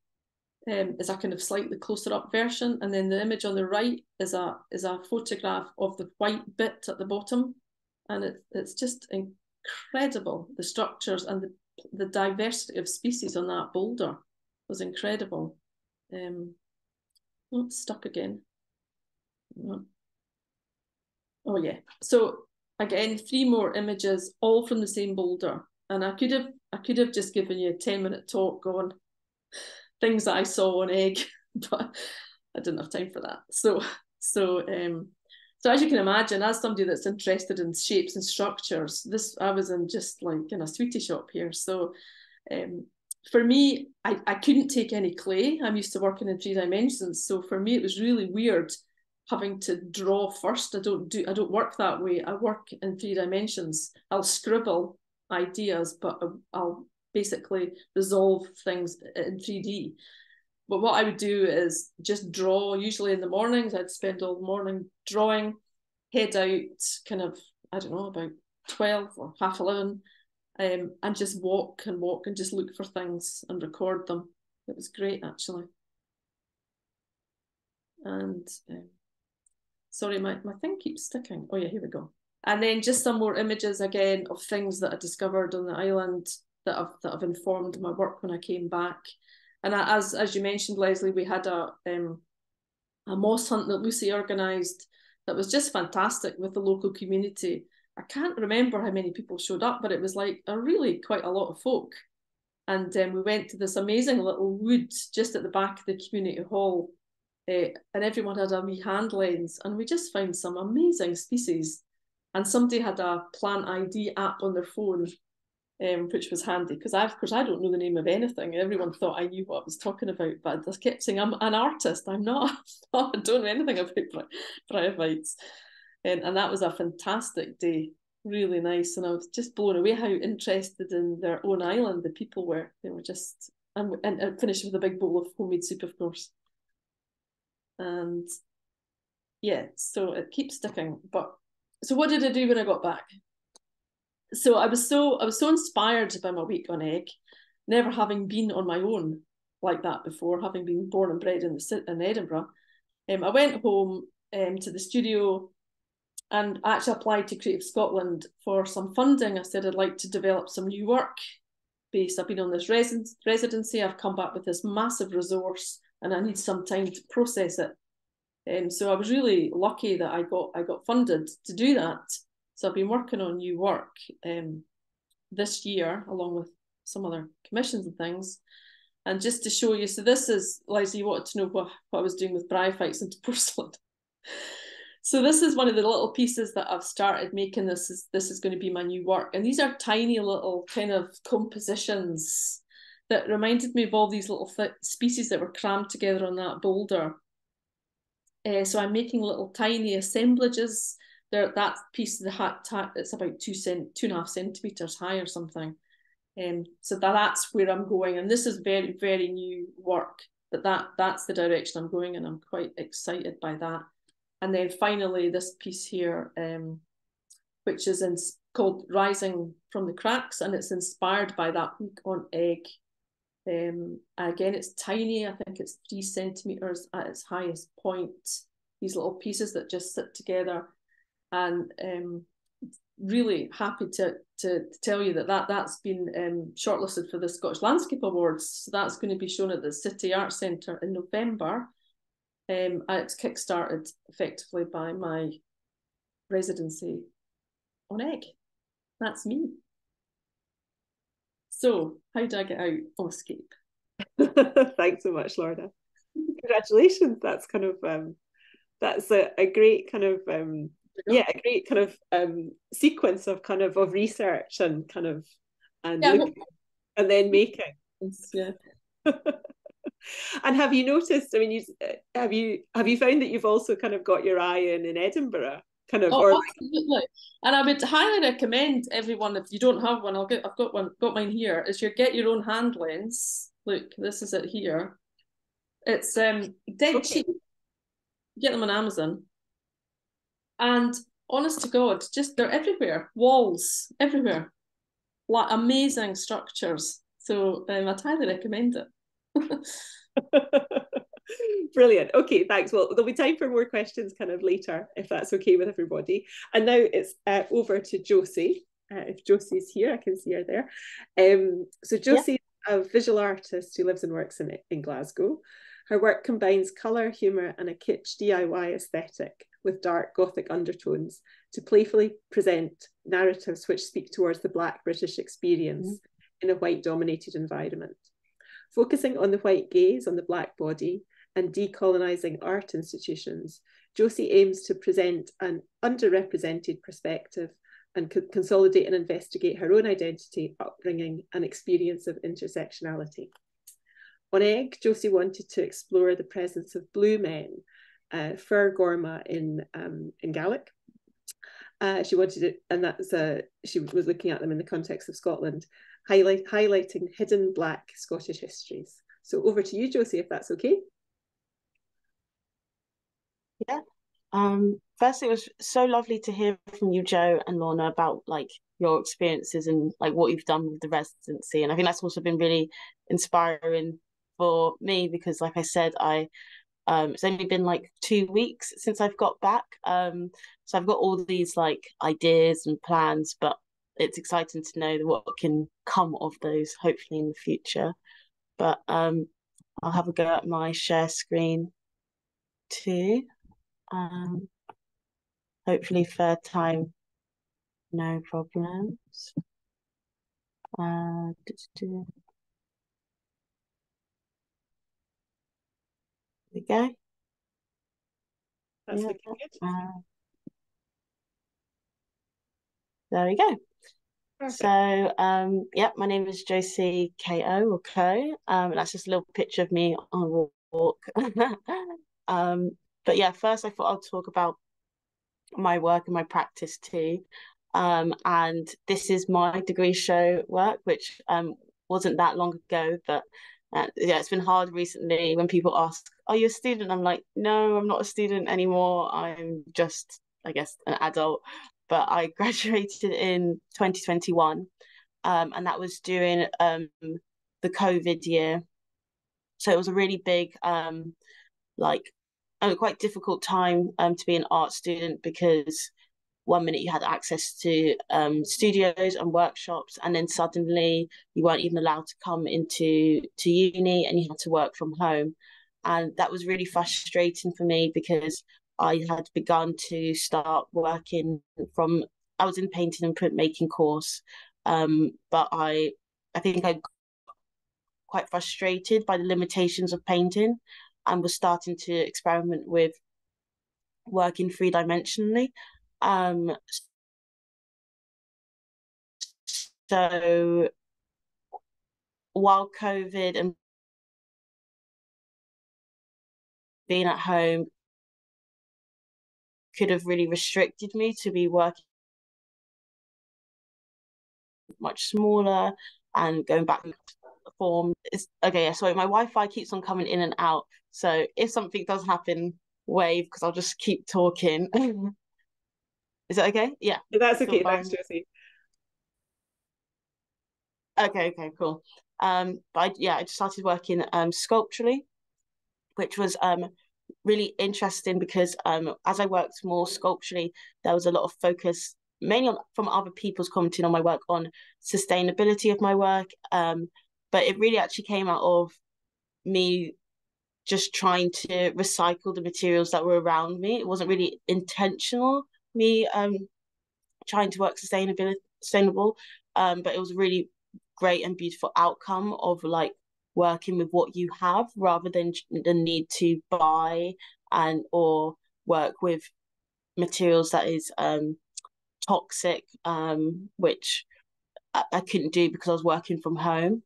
is a kind of slightly closer up version, and then the image on the right is a photograph of the white bit at the bottom, and it's just incredible. The structures and the diversity of species on that boulder was incredible. It's stuck again. Oh yeah. So again, 3 more images, all from the same boulder. And I could have just given you a 10-minute talk on things that I saw on egg, but I didn't have time for that. So as you can imagine, as somebody that's interested in shapes and structures, I was in just like in a sweetie shop here. So for me, I couldn't take any clay. I'm used to working in 3 dimensions. So for me, it was really weird having to draw first. I don't work that way. I work in 3 dimensions. I'll scribble ideas, but I'll basically resolve things in 3D. But what I would do is just draw, usually in the mornings. I'd spend all the morning drawing, head out kind of, I don't know, about 12 or half 11, and just walk and just look for things and record them. It was great, actually. And sorry, my thing keeps sticking. Oh yeah, here we go. And then just some more images again of things that I discovered on the island that have informed my work when I came back. And as you mentioned, Leslie, we had a moss hunt that Lucy organised that was just fantastic with the local community. I can't remember how many people showed up, but it was like quite a lot of folk. And we went to this amazing little wood just at the back of the community hall, and everyone had a wee hand lens, and we just found some amazing species. And somebody had a plant ID app on their phone, which was handy, because of course I don't know the name of anything. Everyone thought I knew what I was talking about, but I just kept saying I'm an artist. I'm not. I don't know anything about bryophytes. And that was a fantastic day, really nice. And I was just blown away how interested in their own island the people were. They were just, and finished with a big bowl of homemade soup, of course. And yeah, so it keeps sticking. But so what did I do when I got back? So I was so inspired by my week on egg, never having been on my own like that before, having been born and bred in Edinburgh. I went home to the studio and actually applied to Creative Scotland for some funding. I said I'd like to develop some new work based. I've been on this residency. I've come back with this massive resource and I need some time to process it. So I was really lucky that I got funded to do that. So I've been working on new work this year, along with some other commissions and things. And just to show you, so this is, Leslie, you wanted to know what I was doing with bryophytes into porcelain. So this is one of the little pieces that I've started making. This is going to be my new work. And these are tiny little kind of compositions that reminded me of all these little species that were crammed together on that boulder. So I'm making little tiny assemblages. That piece of the hat, it's about 2.5 centimeters high or something. So that's where I'm going. And this is very, very new work, but that's the direction I'm going, and I'm quite excited by that. And then finally, this piece here, which is called Rising from the Cracks, and it's inspired by that week on egg. Again, it's tiny. I think it's 3 centimeters at its highest point. These little pieces that just sit together. And really happy to tell you that's been shortlisted for the Scottish Landscape Awards. So that's going to be shown at the City Arts Centre in November. It's kickstarted effectively by my residency on egg. That's me. So how do I get out on Escape? Thanks so much, Lorna. Congratulations. That's kind of that's a great kind of a great kind of sequence of research and and then making. Yeah. And have you noticed? I mean, have you found that you've also kind of got your eye in Edinburgh? Absolutely. And I would highly recommend everyone, if you don't have one, I've got mine here, is get your own hand lens. Look, this is it here. It's dead cheap. Get them on Amazon. And honest to God, just they're everywhere. Walls, everywhere. Like amazing structures. So I'd highly recommend it. Brilliant. Okay, thanks. Well, there'll be time for more questions kind of later, if that's okay with everybody. And now it's over to Josie. If Josie's here, I can see her there. So Josie is a visual artist who lives and works in Glasgow. Her work combines colour, humour and a kitsch DIY aesthetic with dark Gothic undertones to playfully present narratives which speak towards the Black British experience in a white-dominated environment. Focusing on the white gaze on the Black body and decolonising art institutions, Josie aims to present an underrepresented perspective and consolidate and investigate her own identity, upbringing and experience of intersectionality. On Egg, Josie wanted to explore the presence of blue men, Fir Gorma in Gaelic. She wanted it, and she was looking at them in the context of Scotland, highlighting hidden Black Scottish histories. So over to you, Josie, if that's okay. Yeah. Firstly, it was so lovely to hear from you, Jo and Lorna, about like your experiences and like what you've done with the residency. And I think that's also been really inspiring for me because, like I said, it's only been like 2 weeks since I've got back. So I've got all these like ideas and plans, but it's exciting to know what can come of those, hopefully in the future. But I'll have a go at my share screen too. Hopefully third time, no problems. There we go. That's looking good. There we go. Perfect. So yeah, my name is Josie KO or Co. And that's just a little picture of me on a walk. But yeah, first I thought I'll talk about my work and my practice too. And this is my degree show work, which wasn't that long ago, but yeah, it's been hard recently when people ask, are you a student? I'm like, no, I'm not a student anymore. I'm just, I guess, an adult. But I graduated in 2021, and that was during the COVID year. So it was a really big, like, quite difficult time to be an art student because one minute you had access to studios and workshops, and then suddenly you weren't even allowed to come into uni and you had to work from home. And that was really frustrating for me because I had begun to start working I was in painting and printmaking course, but I think I got quite frustrated by the limitations of painting and was starting to experiment with working three-dimensionally. So while COVID and being at home could have really restricted me to be working much smaller and going back to form. Okay, yeah, sorry, my Wi-Fi keeps on coming in and out. So if something does happen, wave, because I'll just keep talking. Is that okay? Yeah. That's okay. Thanks, Josie. Okay, cool. But I just started working sculpturally, which was really interesting because as I worked more sculpturally, there was a lot of focus mainly from other people's commenting on my work on sustainability of my work. But it really actually came out of me just trying to recycle the materials that were around me. It wasn't really intentional, me trying to work sustainable, but it was a really great and beautiful outcome of like working with what you have rather than the need to buy or work with materials that is toxic, which I couldn't do because I was working from home.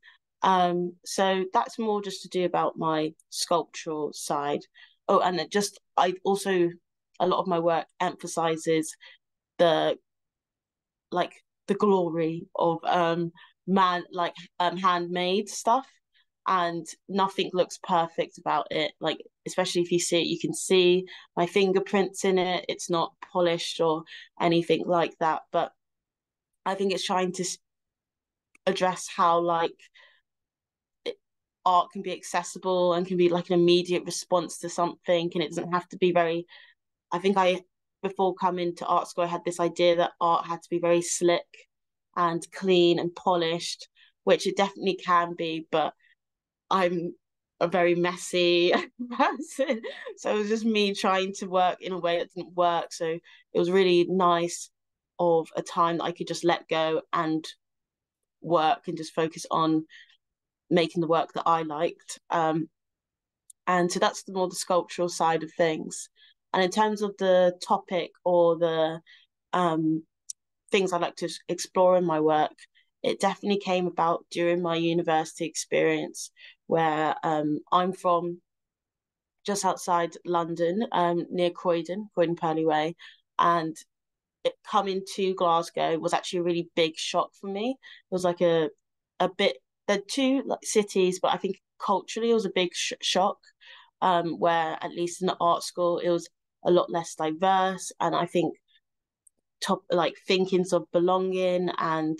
So that's more just to do about my sculptural side. Oh, and I also, a lot of my work emphasizes the glory of handmade stuff, and nothing looks perfect about it. Like, especially if you see it, you can see my fingerprints in it. It's not polished or anything like that, but I think it's trying to address how art can be accessible and can be like an immediate response to something, and it doesn't have to be very. I think before coming to art school, I had this idea that art had to be very slick and clean and polished, which it definitely can be, but I'm a very messy person. So it was just me trying to work in a way that didn't work. So it was really nice of a time that I could just let go and work and just focus on making the work that I liked. And so that's more the sculptural side of things. And in terms of the topic or the things I like to explore in my work, it definitely came about during my university experience, where I'm from just outside London, near Croydon Purley Way, and coming to Glasgow was actually a really big shock for me. It was like a bit. They're two cities, but I think culturally, it was a big shock, where at least in the art school, it was a lot less diverse. And I think thinkings of belonging and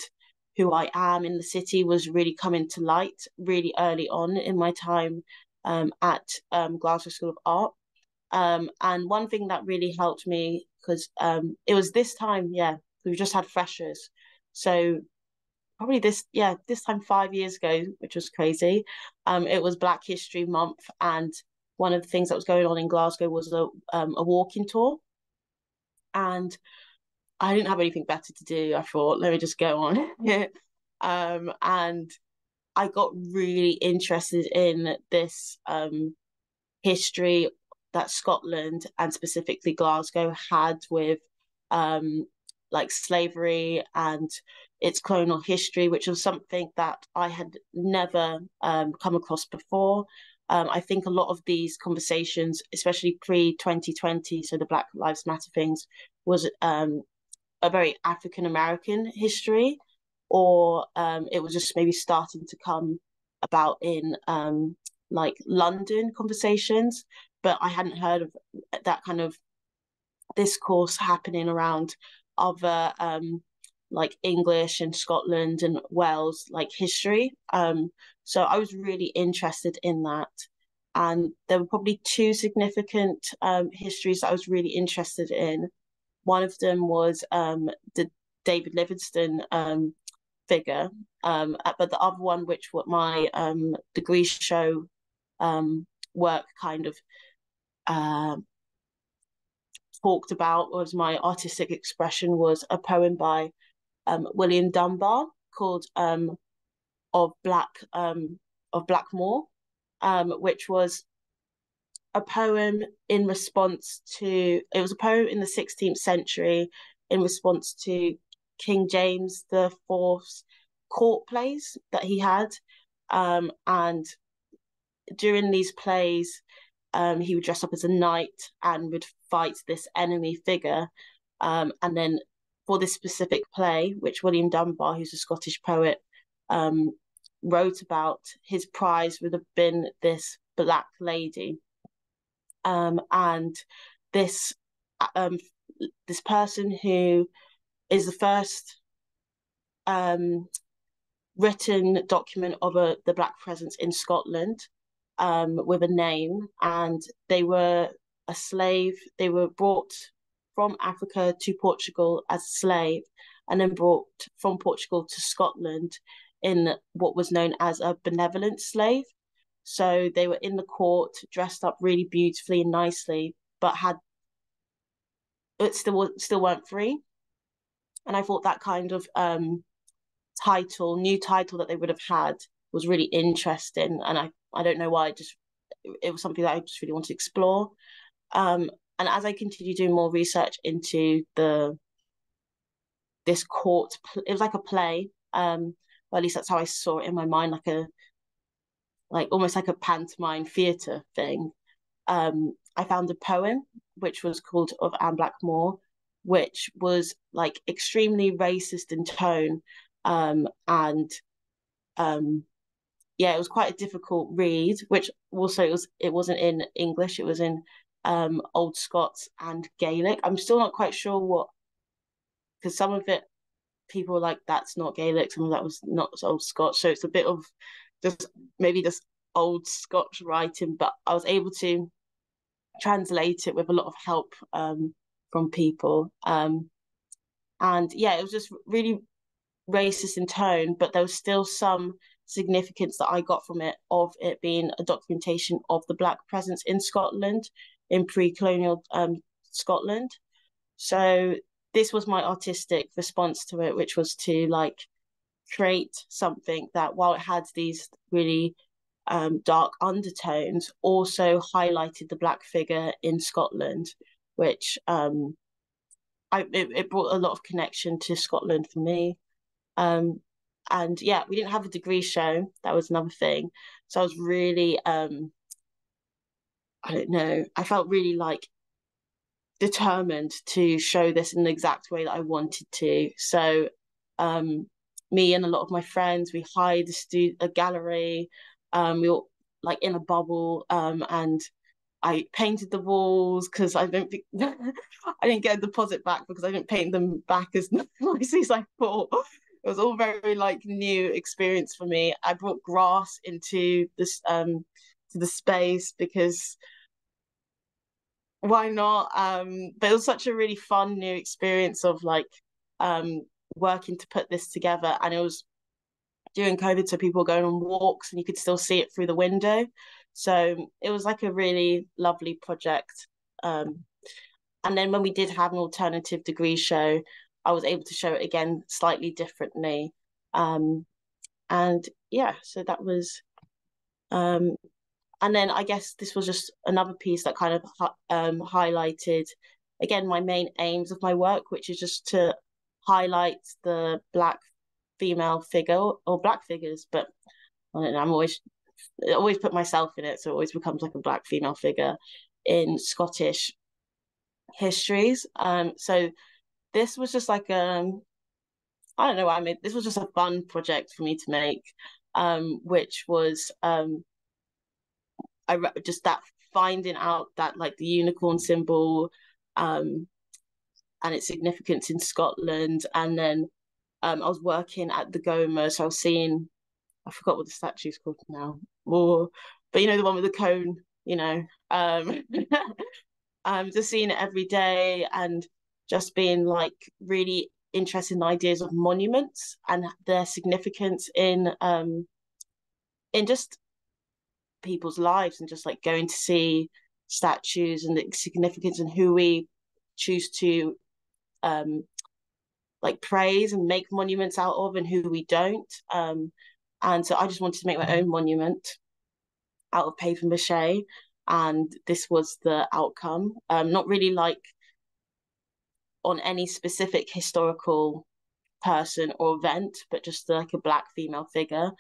who I am in the city was really coming to light really early on in my time at Glasgow School of Art. And one thing that really helped me, because it was this time, we just had freshers. So probably this time 5 years ago, which was crazy. It was Black History Month, and one of the things that was going on in Glasgow was a walking tour. And I didn't have anything better to do. I thought, let me just go on. And I got really interested in this history that Scotland and specifically Glasgow had with slavery and its colonial history, which was something that I had never come across before. I think a lot of these conversations, especially pre-2020, so the Black Lives Matter things, was a very African American history, or it was just maybe starting to come about in London conversations, but I hadn't heard of that kind of discourse happening around other English and Scotland and Wales history. So I was really interested in that. And there were probably two significant histories that I was really interested in. One of them was the David Livingstone figure, but the other one, which what my degree show work kind of talked about, was my artistic expression, was a poem by William Dunbar called of Blackmore, which was a poem in response to, it was a poem in the 16th century in response to King James IV's court plays that he had. And during these plays, he would dress up as a knight and would fight this enemy figure. And then for this specific play, which William Dunbar, who's a Scottish poet, wrote about, his prize would have been this black lady. And this person who is the first written document of the Black presence in Scotland, with a name, and they were a slave. They were brought from Africa to Portugal as a slave, and then brought from Portugal to Scotland in what was known as a benevolent slave. So they were in the court, dressed up really beautifully and nicely, but still weren't free. And I thought that kind of new title that they would have had was really interesting. And I don't know why, it was something that I just really wanted to explore. And as I continued doing more research into this court, it was like a play, well, at least that's how I saw it in my mind, almost like a pantomime theatre thing. I found a poem which was called Of Anne Blackmore, which was extremely racist in tone, and it was quite a difficult read, which also it wasn't in English, it was in Old Scots and Gaelic. I'm still not quite sure because some of it people were like, that's not Gaelic, some of that was not Old Scots, so it's a bit of just Old Scotch writing, but I was able to translate it with a lot of help from people. And it was just really racist in tone, but there was still some significance that I got from it, of it being a documentation of the Black presence in Scotland, in pre-colonial Scotland. So this was my artistic response to it, which was to create something that, while it had these really dark undertones, also highlighted the Black figure in Scotland, which it brought a lot of connection to Scotland for me. And we didn't have a degree show, that was another thing, so I was really I don't know, I felt really determined to show this in the exact way that I wanted to. So me and a lot of my friends, we hired a gallery. We like in a bubble, and I painted the walls because I don't think I didn't get a deposit back because I didn't paint them back as nicely as I thought. It was all very like new experience for me. I brought grass into this to the space because why not? But it was such a really fun new experience of like working to put this together, and it was during COVID, so people were going on walks and you could still see it through the window. So it was like a really lovely project. And then when we did have an alternative degree show, I was able to show it again slightly differently. And yeah, so that was, and then I guess this was just another piece that kind of highlighted, again, my main aims of my work, which is just to highlight the Black female figure or Black figures, but I don't know, I always put myself in it, so it always becomes like a Black female figure in Scottish histories. So this was just like I don't know what I made. This was just a fun project for me to make, which was just that finding out that like the unicorn symbol and its significance in Scotland, and then I was working at the Goma, so I was seeing, I forgot what the statue's called now, but you know, the one with the cone, you know, just seeing it every day and just being like really interested in the ideas of monuments and their significance in just people's lives, and just like going to see statues and the significance and who we choose to like praise and make monuments out of and who we don't. And so I just wanted to make my own monument out of paper mache, and this was the outcome. Not really like on any specific historical person or event, but just like a Black female figure.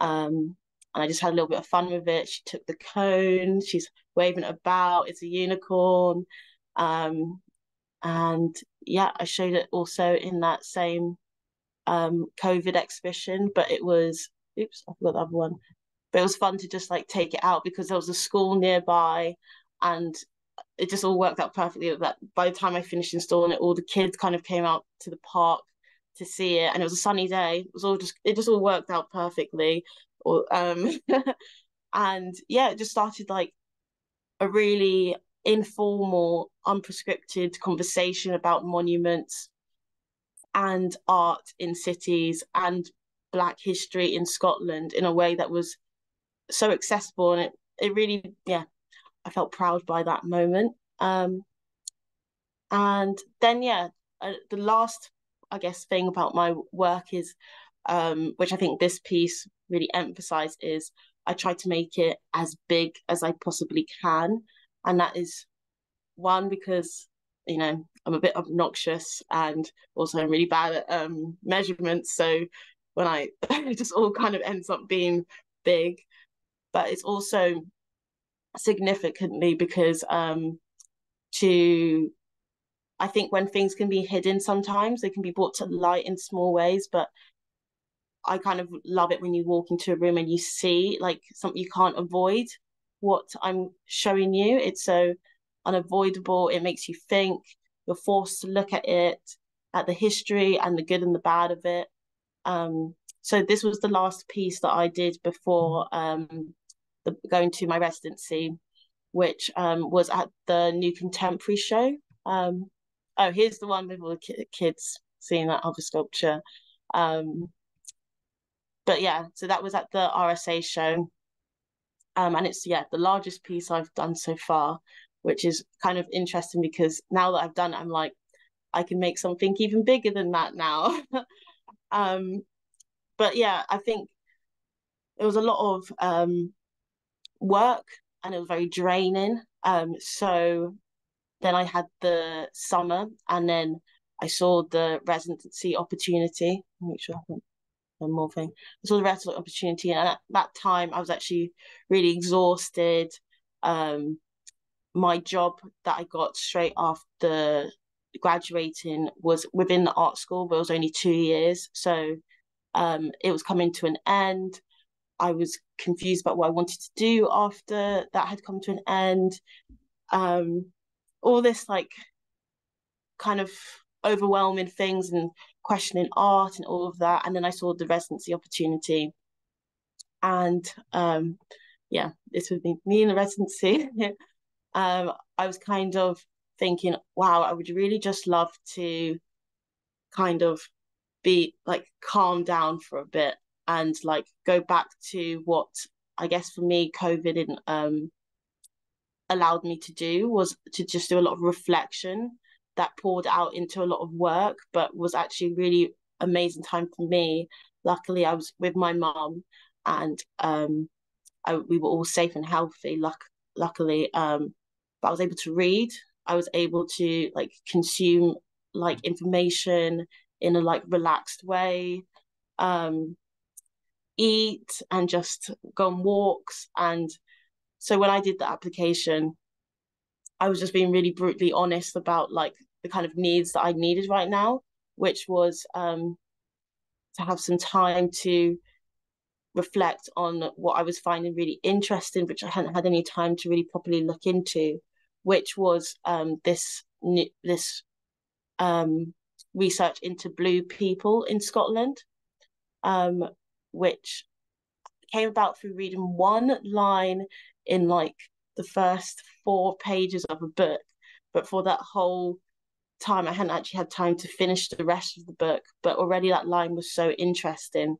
And I just had a little bit of fun with it. She took the cone, she's waving it about, it's a unicorn. And yeah, I showed it also in that same COVID exhibition, but it was, oops, I forgot the other one. But it was fun to just like take it out because there was a school nearby, and it just all worked out perfectly. That by the time I finished installing it, all the kids kind of came out to the park to see it, and it was a sunny day. It just all worked out perfectly. And yeah, it just started like a really informal, unprescripted conversation about monuments and art in cities and Black history in Scotland in a way that was so accessible, and it really, yeah, I felt proud by that moment. And then yeah, the last, I guess, thing about my work is, which I think this piece really emphasized, is I try to make it as big as I possibly can. And that is one, because, you know, I'm a bit obnoxious, and also I'm really bad at measurements. So when it just all kind of ends up being big. But it's also significantly because I think when things can be hidden, sometimes they can be brought to light in small ways, but I kind of love it when you walk into a room and you see like something you can't avoid what I'm showing you. It's so unavoidable. It makes you think. You're forced to look at it, at the history and the good and the bad of it. So this was the last piece that I did before going to my residency, which was at the New Contemporary show. Oh, here's the one with all the kids seeing that other sculpture. But yeah, so that was at the RSA show. And it's, yeah, the largest piece I've done so far, which is kind of interesting because now that I've done it, I'm like, I can make something even bigger than that now. But yeah, I think it was a lot of work, and it was very draining. So then I had the summer, and then I saw the residency opportunity. Make sure I haven't one more thing. I saw the residency opportunity, and at that time I was actually really exhausted. My job that I got straight after graduating was within the art school, but it was only 2 years. So it was coming to an end. I was confused about what I wanted to do after that had come to an end. All this like kind of overwhelming things and questioning art and all of that. And then I saw the residency opportunity. And yeah, this would be me in the residency. I was kind of thinking, wow, I would really just love to kind of be like calm down for a bit and like go back to what I guess for me COVID allowed me to do, was to just do a lot of reflection that poured out into a lot of work, but was actually really amazing time for me. Luckily, I was with my mum, and we were all safe and healthy. Luckily, but I was able to read. I was able to like consume like information in a like relaxed way, eat and just go on walks. And so when I did the application, I was just being really brutally honest about like the kind of needs that I needed right now, which was to have some time to reflect on what I was finding really interesting, which I hadn't had any time to really properly look into, which was this research into Blue people in Scotland, which came about through reading one line in like the first 4 pages of a book. But for that whole time, I hadn't actually had time to finish the rest of the book, but already that line was so interesting.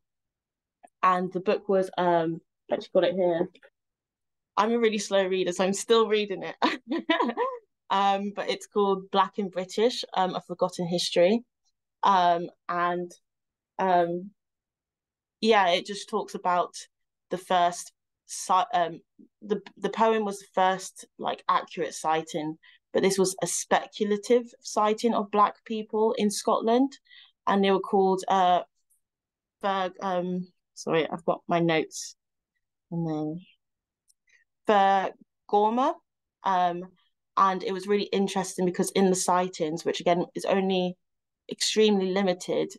And the book was, actually got it here. I'm a really slow reader, so I'm still reading it. But it's called Black and British, A Forgotten History. And yeah, it just talks about the first the poem was the first like accurate sighting, but this was a speculative sighting of Black people in Scotland, and they were called sorry, I've got my notes, and then Gorma. And it was really interesting because in the sightings, which again is only extremely limited,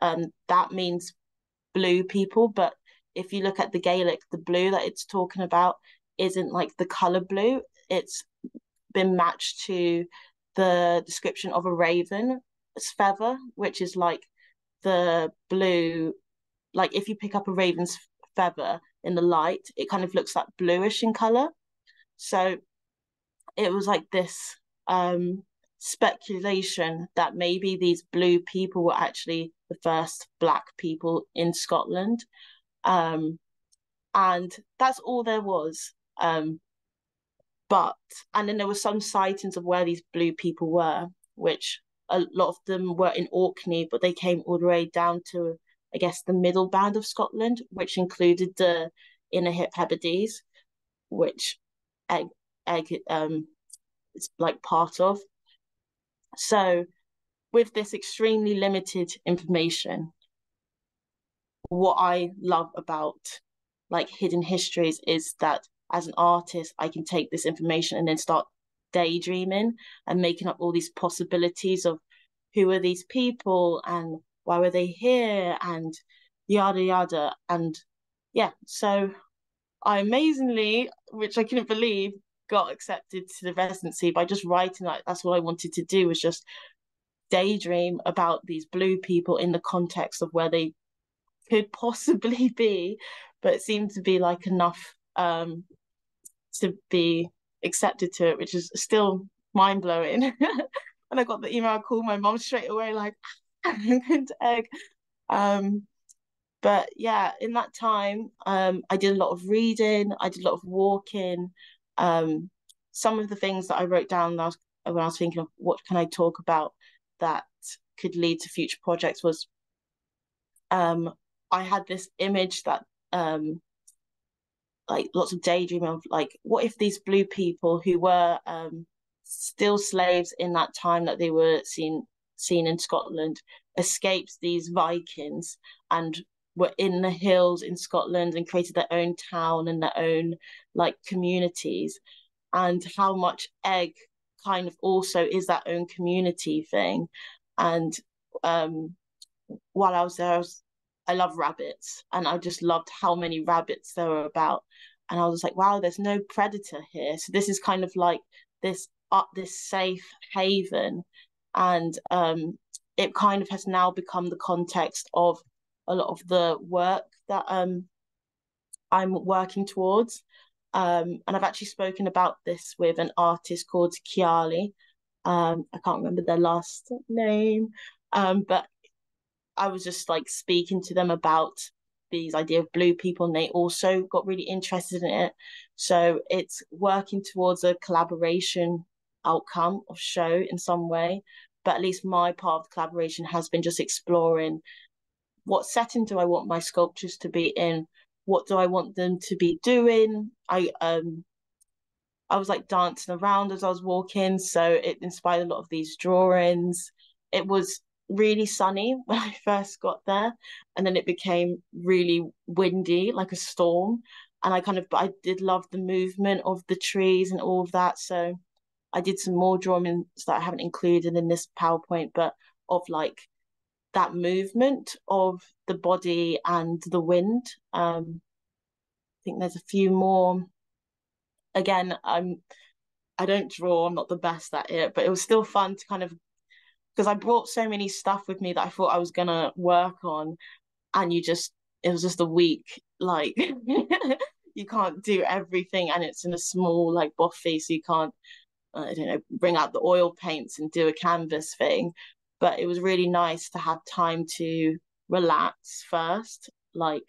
that means Blue people, but if you look at the Gaelic, the blue that it's talking about isn't like the color blue. It's been matched to the description of a raven's feather, which is like the blue. Like if you pick up a raven's feather in the light, it kind of looks like bluish in color. So it was like this speculation that maybe these Blue people were actually the first Black people in Scotland. And that's all there was. And then there were some sightings of where these Blue people were, which a lot of them were in Orkney, but they came all the way down to, I guess, the middle band of Scotland, which included the Inner Hebrides, which Egg is like part of. So with this extremely limited information, what I love about like hidden histories is that as an artist, I can take this information and then start daydreaming and making up all these possibilities of who are these people and why were they here and yada yada. And yeah, so I amazingly, which I couldn't believe, got accepted to the residency by just writing. Like that's what I wanted to do, was just daydream about these Blue people in the context of where they could possibly be, but it seemed to be like enough to be accepted to it, which is still mind-blowing. When I got the email, I called my mom straight away like I'm going to Egg. But yeah, in that time I did a lot of reading, I did a lot of walking. Some of the things that I wrote down when I was thinking of what can I talk about that could lead to future projects was I had this image that like lots of daydreaming of like, what if these Blue people who were still slaves in that time that they were seen in Scotland escaped these Vikings and were in the hills in Scotland and created their own town and their own like communities, and how much Egg kind of also is that own community thing. And while I was there, I love rabbits, and I just loved how many rabbits there were about. And I was like, wow, there's no predator here. So this is kind of like this safe haven. And it kind of has now become the context of a lot of the work that I'm working towards. And I've actually spoken about this with an artist called Kiali. I can't remember their last name, but I was just like speaking to them about these idea of blue people, and they also got really interested in it. So it's working towards a collaboration outcome of show in some way. But at least my part of the collaboration has been just exploring what setting do I want my sculptures to be in? What do I want them to be doing? I was like dancing around as I was walking, so it inspired a lot of these drawings. It was really sunny when I first got there, and then it became really windy, like a storm. And I did love the movement of the trees and all of that. So I did some more drawings that I haven't included in this PowerPoint, but of like that movement of the body and the wind. I think there's a few more. Again, I don't draw, I'm not the best at it, but it was still fun to kind of, because I brought so many stuff with me that I thought I was gonna work on, and it was just a week, like you can't do everything, and it's in a small like bothy, so you can't I don't know, bring out the oil paints and do a canvas thing. But it was really nice to have time to relax first, like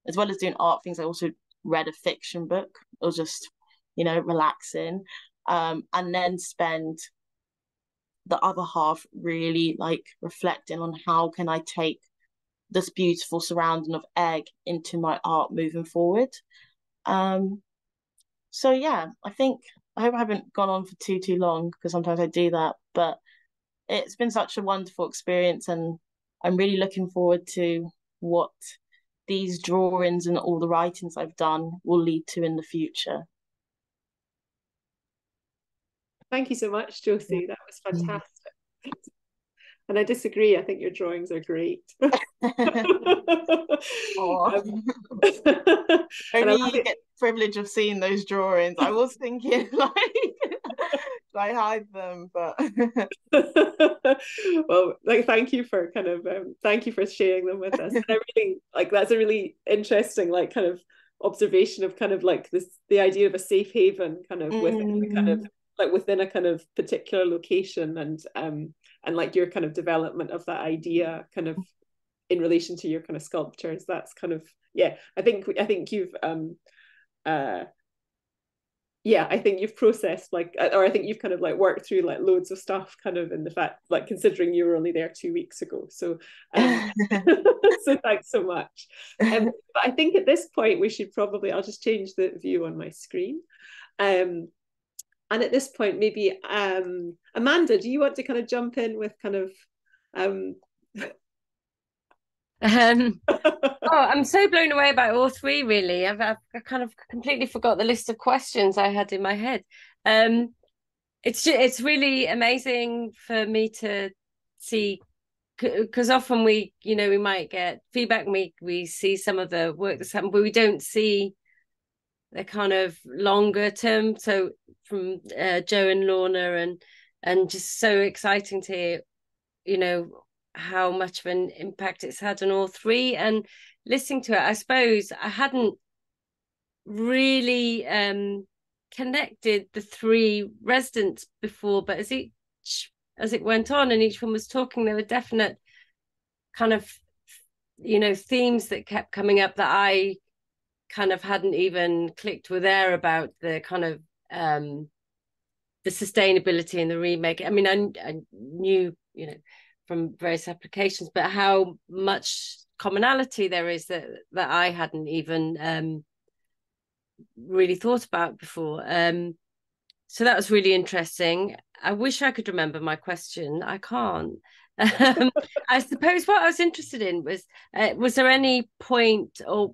as well as doing art things. I also read a fiction book. It was just, relaxing, and then spend the other half really like reflecting on how can I take this beautiful surrounding of egg into my art moving forward. So yeah, I hope I haven't gone on for too long, because sometimes I do that, but it's been such a wonderful experience, and I'm really looking forward to what these drawings and all the writings I've done will lead to in the future. Thank you so much, Josie. That was fantastic. And I disagree. I think your drawings are great. Only you get the privilege of seeing those drawings. I was thinking like I hide them, but well, like thank you for sharing them with us. And I really like that's a really interesting like kind of observation of kind of like the idea of a safe haven kind of within the kind of like within a kind of particular location, and like your kind of development of that idea kind of in relation to your kind of sculptures. That's kind of, yeah, I think you've I think you've processed like, or I think you've kind of like worked through like loads of stuff kind of in the fact, like considering you were only there 2 weeks ago. So so thanks so much. But I think at this point we should probably, I'll just change the view on my screen. And at this point, maybe Amanda, do you want to kind of jump in with kind of I'm so blown away by all three, really. I kind of completely forgot the list of questions I had in my head. It's really amazing for me to see, because often we might get feedback and we see some of the work that's happened, but we don't see the kind of longer term. So from Jo and Lorna, and just so exciting to hear, how much of an impact it's had on all three. And listening to it, I suppose I hadn't really connected the three residents before, but as it went on and each one was talking, there were definite kind of themes that kept coming up that I kind of hadn't even clicked with there, about the kind of the sustainability and the remake. I mean, I knew from various applications, but how much commonality there is that I hadn't even really thought about before. So that was really interesting. I wish I could remember my question. I can't. I suppose what I was interested in was there any point, or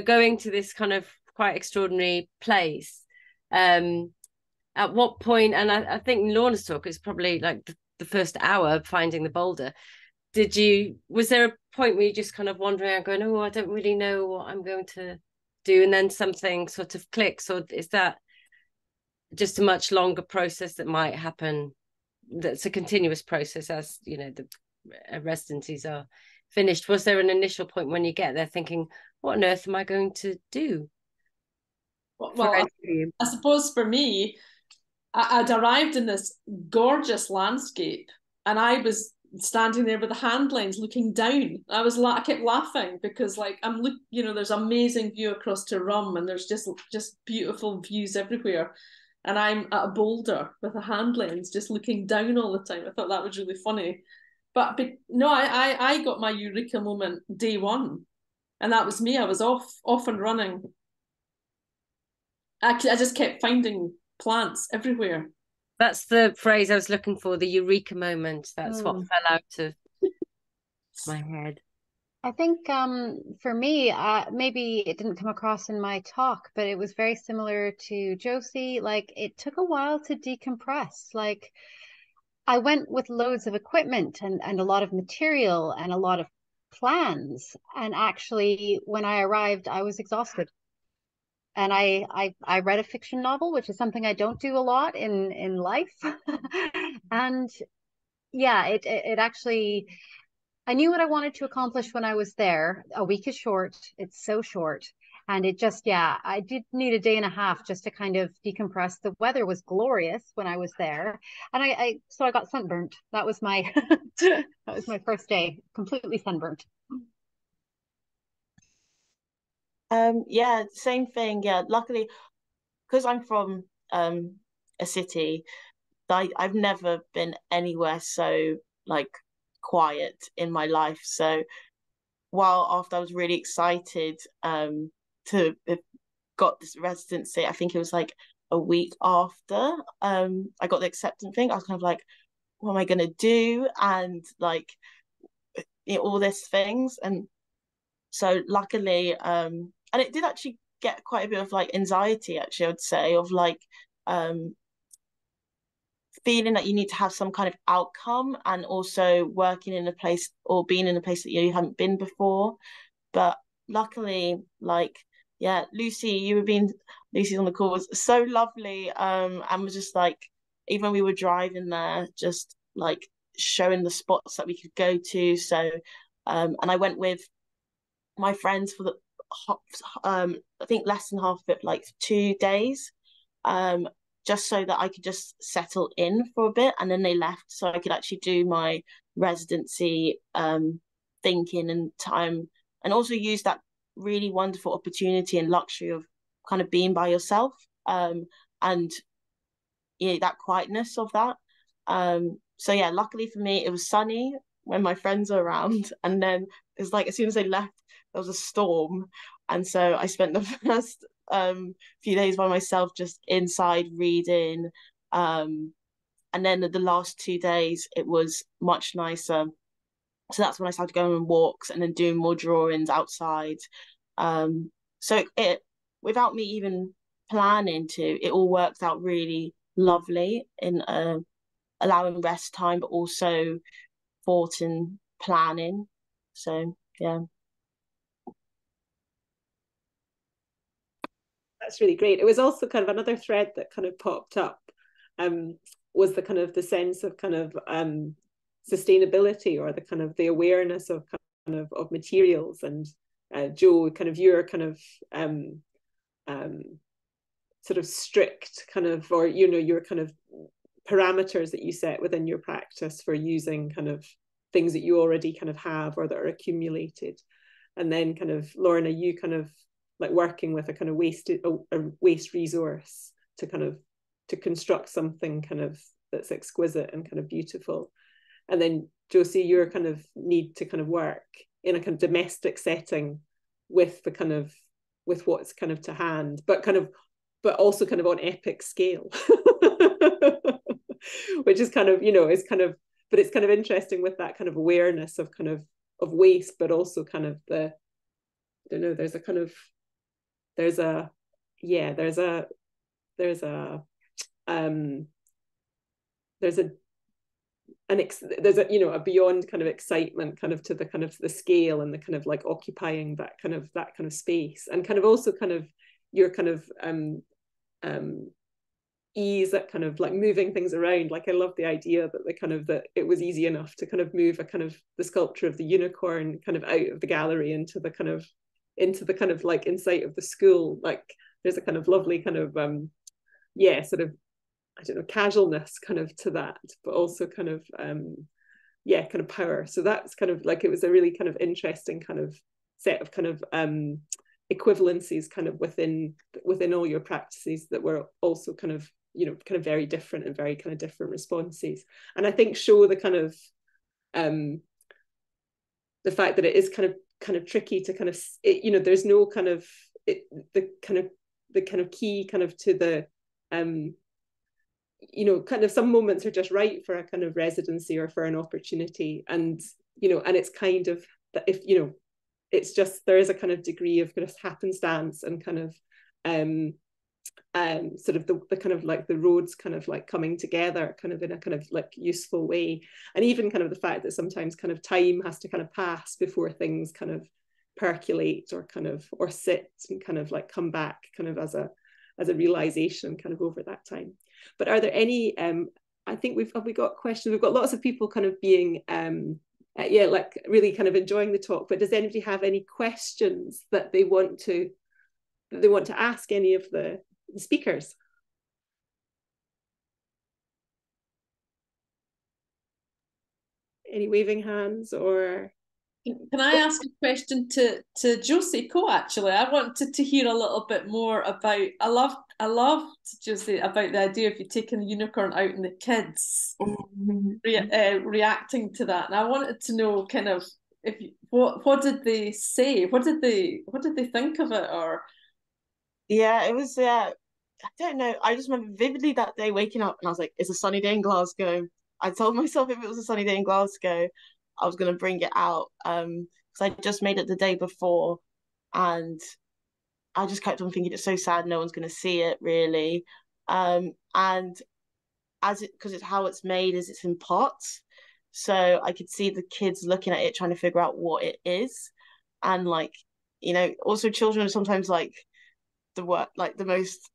going to this kind of quite extraordinary place, at what point, and I think Lorna's talk is probably like the first hour, finding the boulder, was there a point where you just kind of wandering around going, oh, I don't really know what I'm going to do, and then something sort of clicks, or is that just a much longer process that might happen, that's a continuous process as, you know, the residencies are finished? Was there an initial point when you get there thinking, what on earth am I going to do? Well, I suppose for me, I'd arrived in this gorgeous landscape, and I was standing there with the hand lens looking down. I kept laughing because, like, you know, there's amazing view across to Rum, and there's just beautiful views everywhere, and I'm at a boulder with a hand lens just looking down all the time. I thought that was really funny. But no, I got my eureka moment day one, and that was me. I was off and running. I just kept finding plants everywhere. That's the phrase I was looking for, the eureka moment. That's what fell out of my head. I think for me, maybe it didn't come across in my talk, but it was very similar to Josie. Like, it took a while to decompress. Like, I went with loads of equipment and a lot of material and a lot of plans. And actually, when I arrived, I was exhausted. And I read a fiction novel, which is something I don't do a lot in life. And yeah, it actually, I knew what I wanted to accomplish when I was there. A week is short. It's so short. And it just, yeah, I did need a day and a half just to kind of decompress. The weather was glorious when I was there. And so I got sunburnt. That was my, that was my first day, completely sunburnt. Yeah, same thing. Yeah, luckily, because I'm from a city, I've never been anywhere so like quiet in my life. So while after I was really excited to have got this residency, I think it was like a week after I got the acceptance thing, I was kind of like, what am I gonna do? And like, you know, all these things. And so luckily, and it did actually get quite a bit of like anxiety, actually, I would say, of like feeling that you need to have some kind of outcome, and also working in a place or being in a place that you haven't been before. But luckily, like, yeah, Lucy's on the call, was so lovely, and was just like, even when we were driving there, just like showing the spots that we could go to. So and I went with my friends for the I think less than half of it, like 2 days, um, just so that I could just settle in for a bit, and then they left so I could actually do my residency thinking and time, and also use that really wonderful opportunity and luxury of kind of being by yourself, and you know, that quietness of that. So yeah, luckily for me, it was sunny when my friends were around, and then it's like as soon as they left, there was a storm, and so I spent the first few days by myself, just inside reading, and then the last 2 days it was much nicer. So that's when I started going on walks and then doing more drawings outside. So it without me even planning to, it all worked out really lovely in allowing rest time, but also thought and planning. So yeah. That's really great. It was also kind of another thread that kind of popped up, was the kind of the sense of kind of sustainability, or the kind of the awareness of kind of materials. And Jo, kind of your kind of sort of strict kind of, or you know, your kind of parameters that you set within your practice for using kind of things that you already kind of have or that are accumulated. And then kind of Lorna, you kind of like working with a kind of waste resource to kind of to construct something kind of that's exquisite and kind of beautiful. And then Josie, your kind of need to kind of work in a kind of domestic setting with the kind of with what's kind of to hand, but also kind of on epic scale. Which is kind of, you know, is kind of, but it's kind of interesting with that kind of awareness of kind of waste, but also kind of the, I don't know, there's a kind of, there's a there's a, you know, a beyond kind of excitement kind of to the kind of the scale and the kind of like occupying that kind of space, and kind of also kind of your kind of ease at kind of like moving things around. Like I love the idea that the kind of that it was easy enough to kind of move a kind of the sculpture of the unicorn kind of out of the gallery into the kind of like insight of the school. Like there's a kind of lovely kind of yeah, sort of, I don't know, casualness kind of to that, but also kind of yeah, kind of power. So that's kind of like, it was a really kind of interesting kind of set of kind of equivalencies kind of within all your practices that were also kind of, you know, kind of very different and very kind of different responses. And I think show the kind of the fact that it is kind of tricky to kind of, you know, there's no kind of the kind of key kind of to the you know, kind of some moments are just right for a kind of residency or for an opportunity, and you know, and it's kind of that, if you know, it's just there is a kind of degree of just happenstance and kind of sort of the kind of like the roads kind of like coming together kind of in a kind of like useful way. And even kind of the fact that sometimes kind of time has to kind of pass before things kind of percolate or kind of or sit and kind of like come back kind of as a realization kind of over that time. But are there any I think have we got questions? We've got lots of people kind of being yeah, like really kind of enjoying the talk, but does anybody have any questions that they want to ask any of the speakers? Any waving hands? Or can I ask a question to Josie KO? Actually, I wanted to hear a little bit more about. I loved Josie about the idea of you taking the unicorn out and the kids reacting to that, and I wanted to know kind of what did they say? What did they think of it? Or yeah, it was I don't know. I just remember vividly that day waking up and I was like, it's a sunny day in Glasgow. I told myself if it was a sunny day in Glasgow, I was gonna bring it out. Because I just made it the day before, and I just kept on thinking it's so sad no one's gonna see it really. And because it's how it's made is it's in pots. So I could see the kids looking at it trying to figure out what it is. And like, you know, also children are sometimes like the most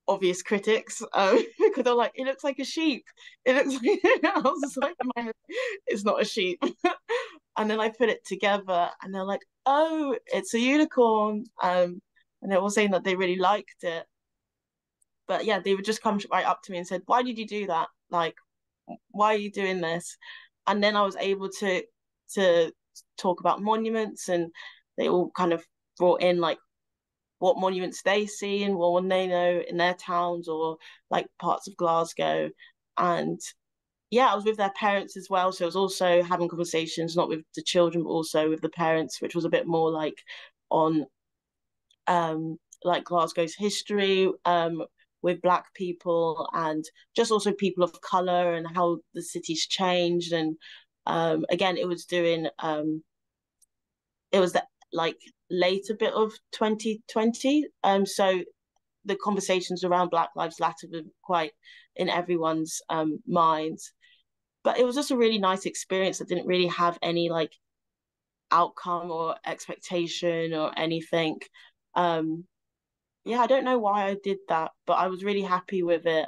obvious critics because they're like, it looks like a sheep. It looks like I was just like in my head, it's not a sheep. And then I put it together and they're like, oh, it's a unicorn. And they're all saying that they really liked it. But yeah, they would just come right up to me and said, why did you do that? Like, why are you doing this? And then I was able to talk about monuments, and they all kind of brought in like what monuments they see and what they know in their towns or like parts of Glasgow. And yeah, I was with their parents as well. So I was also having conversations, not with the children, but also with the parents, which was a bit more like on like Glasgow's history with Black people and just also people of colour and how the city's changed. And again, it was doing it was the like later bit of 2020. So the conversations around Black Lives Matter were quite in everyone's minds. But it was just a really nice experience that didn't really have any like outcome or expectation or anything. Yeah, I don't know why I did that, but I was really happy with it.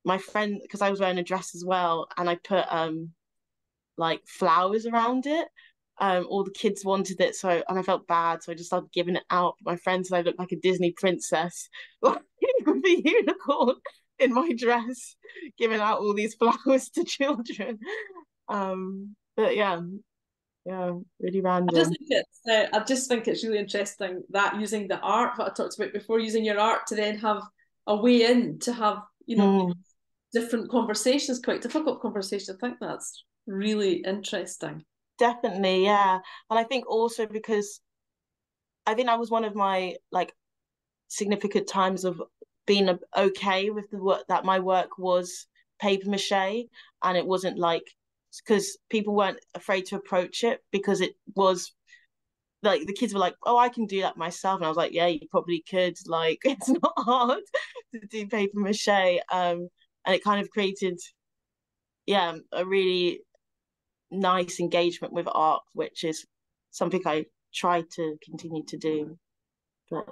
My friend, because I was wearing a dress as well, and I put like flowers around it. All the kids wanted it, so and I felt bad, so I just started giving it out. My friend said I looked like a Disney princess, like with a unicorn in my dress, giving out all these flowers to children. But yeah, really random. I just think it's really interesting that using the art, what I talked about before, using your art to then have a way in to have, you know, different conversations, quite difficult conversations. I think that's really interesting. Definitely, yeah. And I think also because I think that was one of my like significant times of being okay with the work, that my work was paper mache and it wasn't like, because people weren't afraid to approach it because it was like the kids were like, oh, I can do that myself. And I was like, yeah, you probably could. Like, it's not hard to do paper mache. And it kind of created yeah, a really nice engagement with art, which is something I try to continue to do. But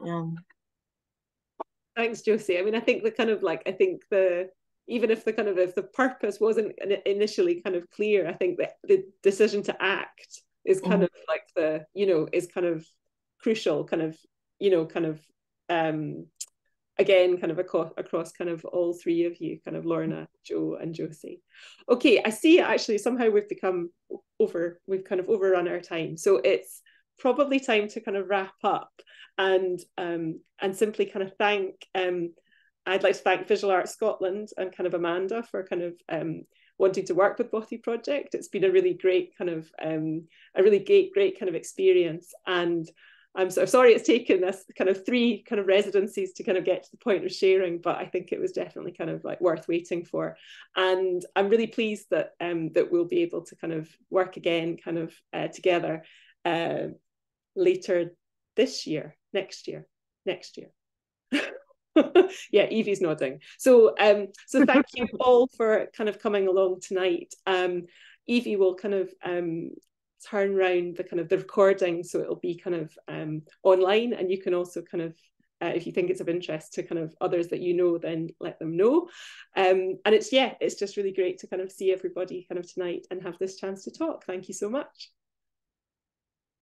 Thanks, Josie. I mean, I think the kind of like, I think the, even if the kind of, if the purpose wasn't initially kind of clear, I think that the decision to act is kind of like the, you know, is kind of crucial, kind of, you know, kind of, again, kind of across kind of all three of you, kind of Lorna, Jo, and Josie. Okay, I see actually somehow we've kind of overrun our time. So it's probably time to kind of wrap up and simply kind of thank, I'd like to thank Visual Arts Scotland and kind of Amanda for kind of wanting to work with Bothy Project. It's been a really great kind of, a really great kind of experience. And I'm so sorry it's taken us kind of 3 kind of residencies to kind of get to the point of sharing, but I think it was definitely kind of like worth waiting for. And I'm really pleased that that we'll be able to kind of work again kind of together later this year, next year. Yeah, Evie's nodding. So so thank you all for kind of coming along tonight. Evie will kind of turn around the kind of the recording, so it'll be kind of online, and you can also kind of if you think it's of interest to kind of others that you know, then let them know. And it's just really great to kind of see everybody kind of tonight and have this chance to talk. Thank you so much.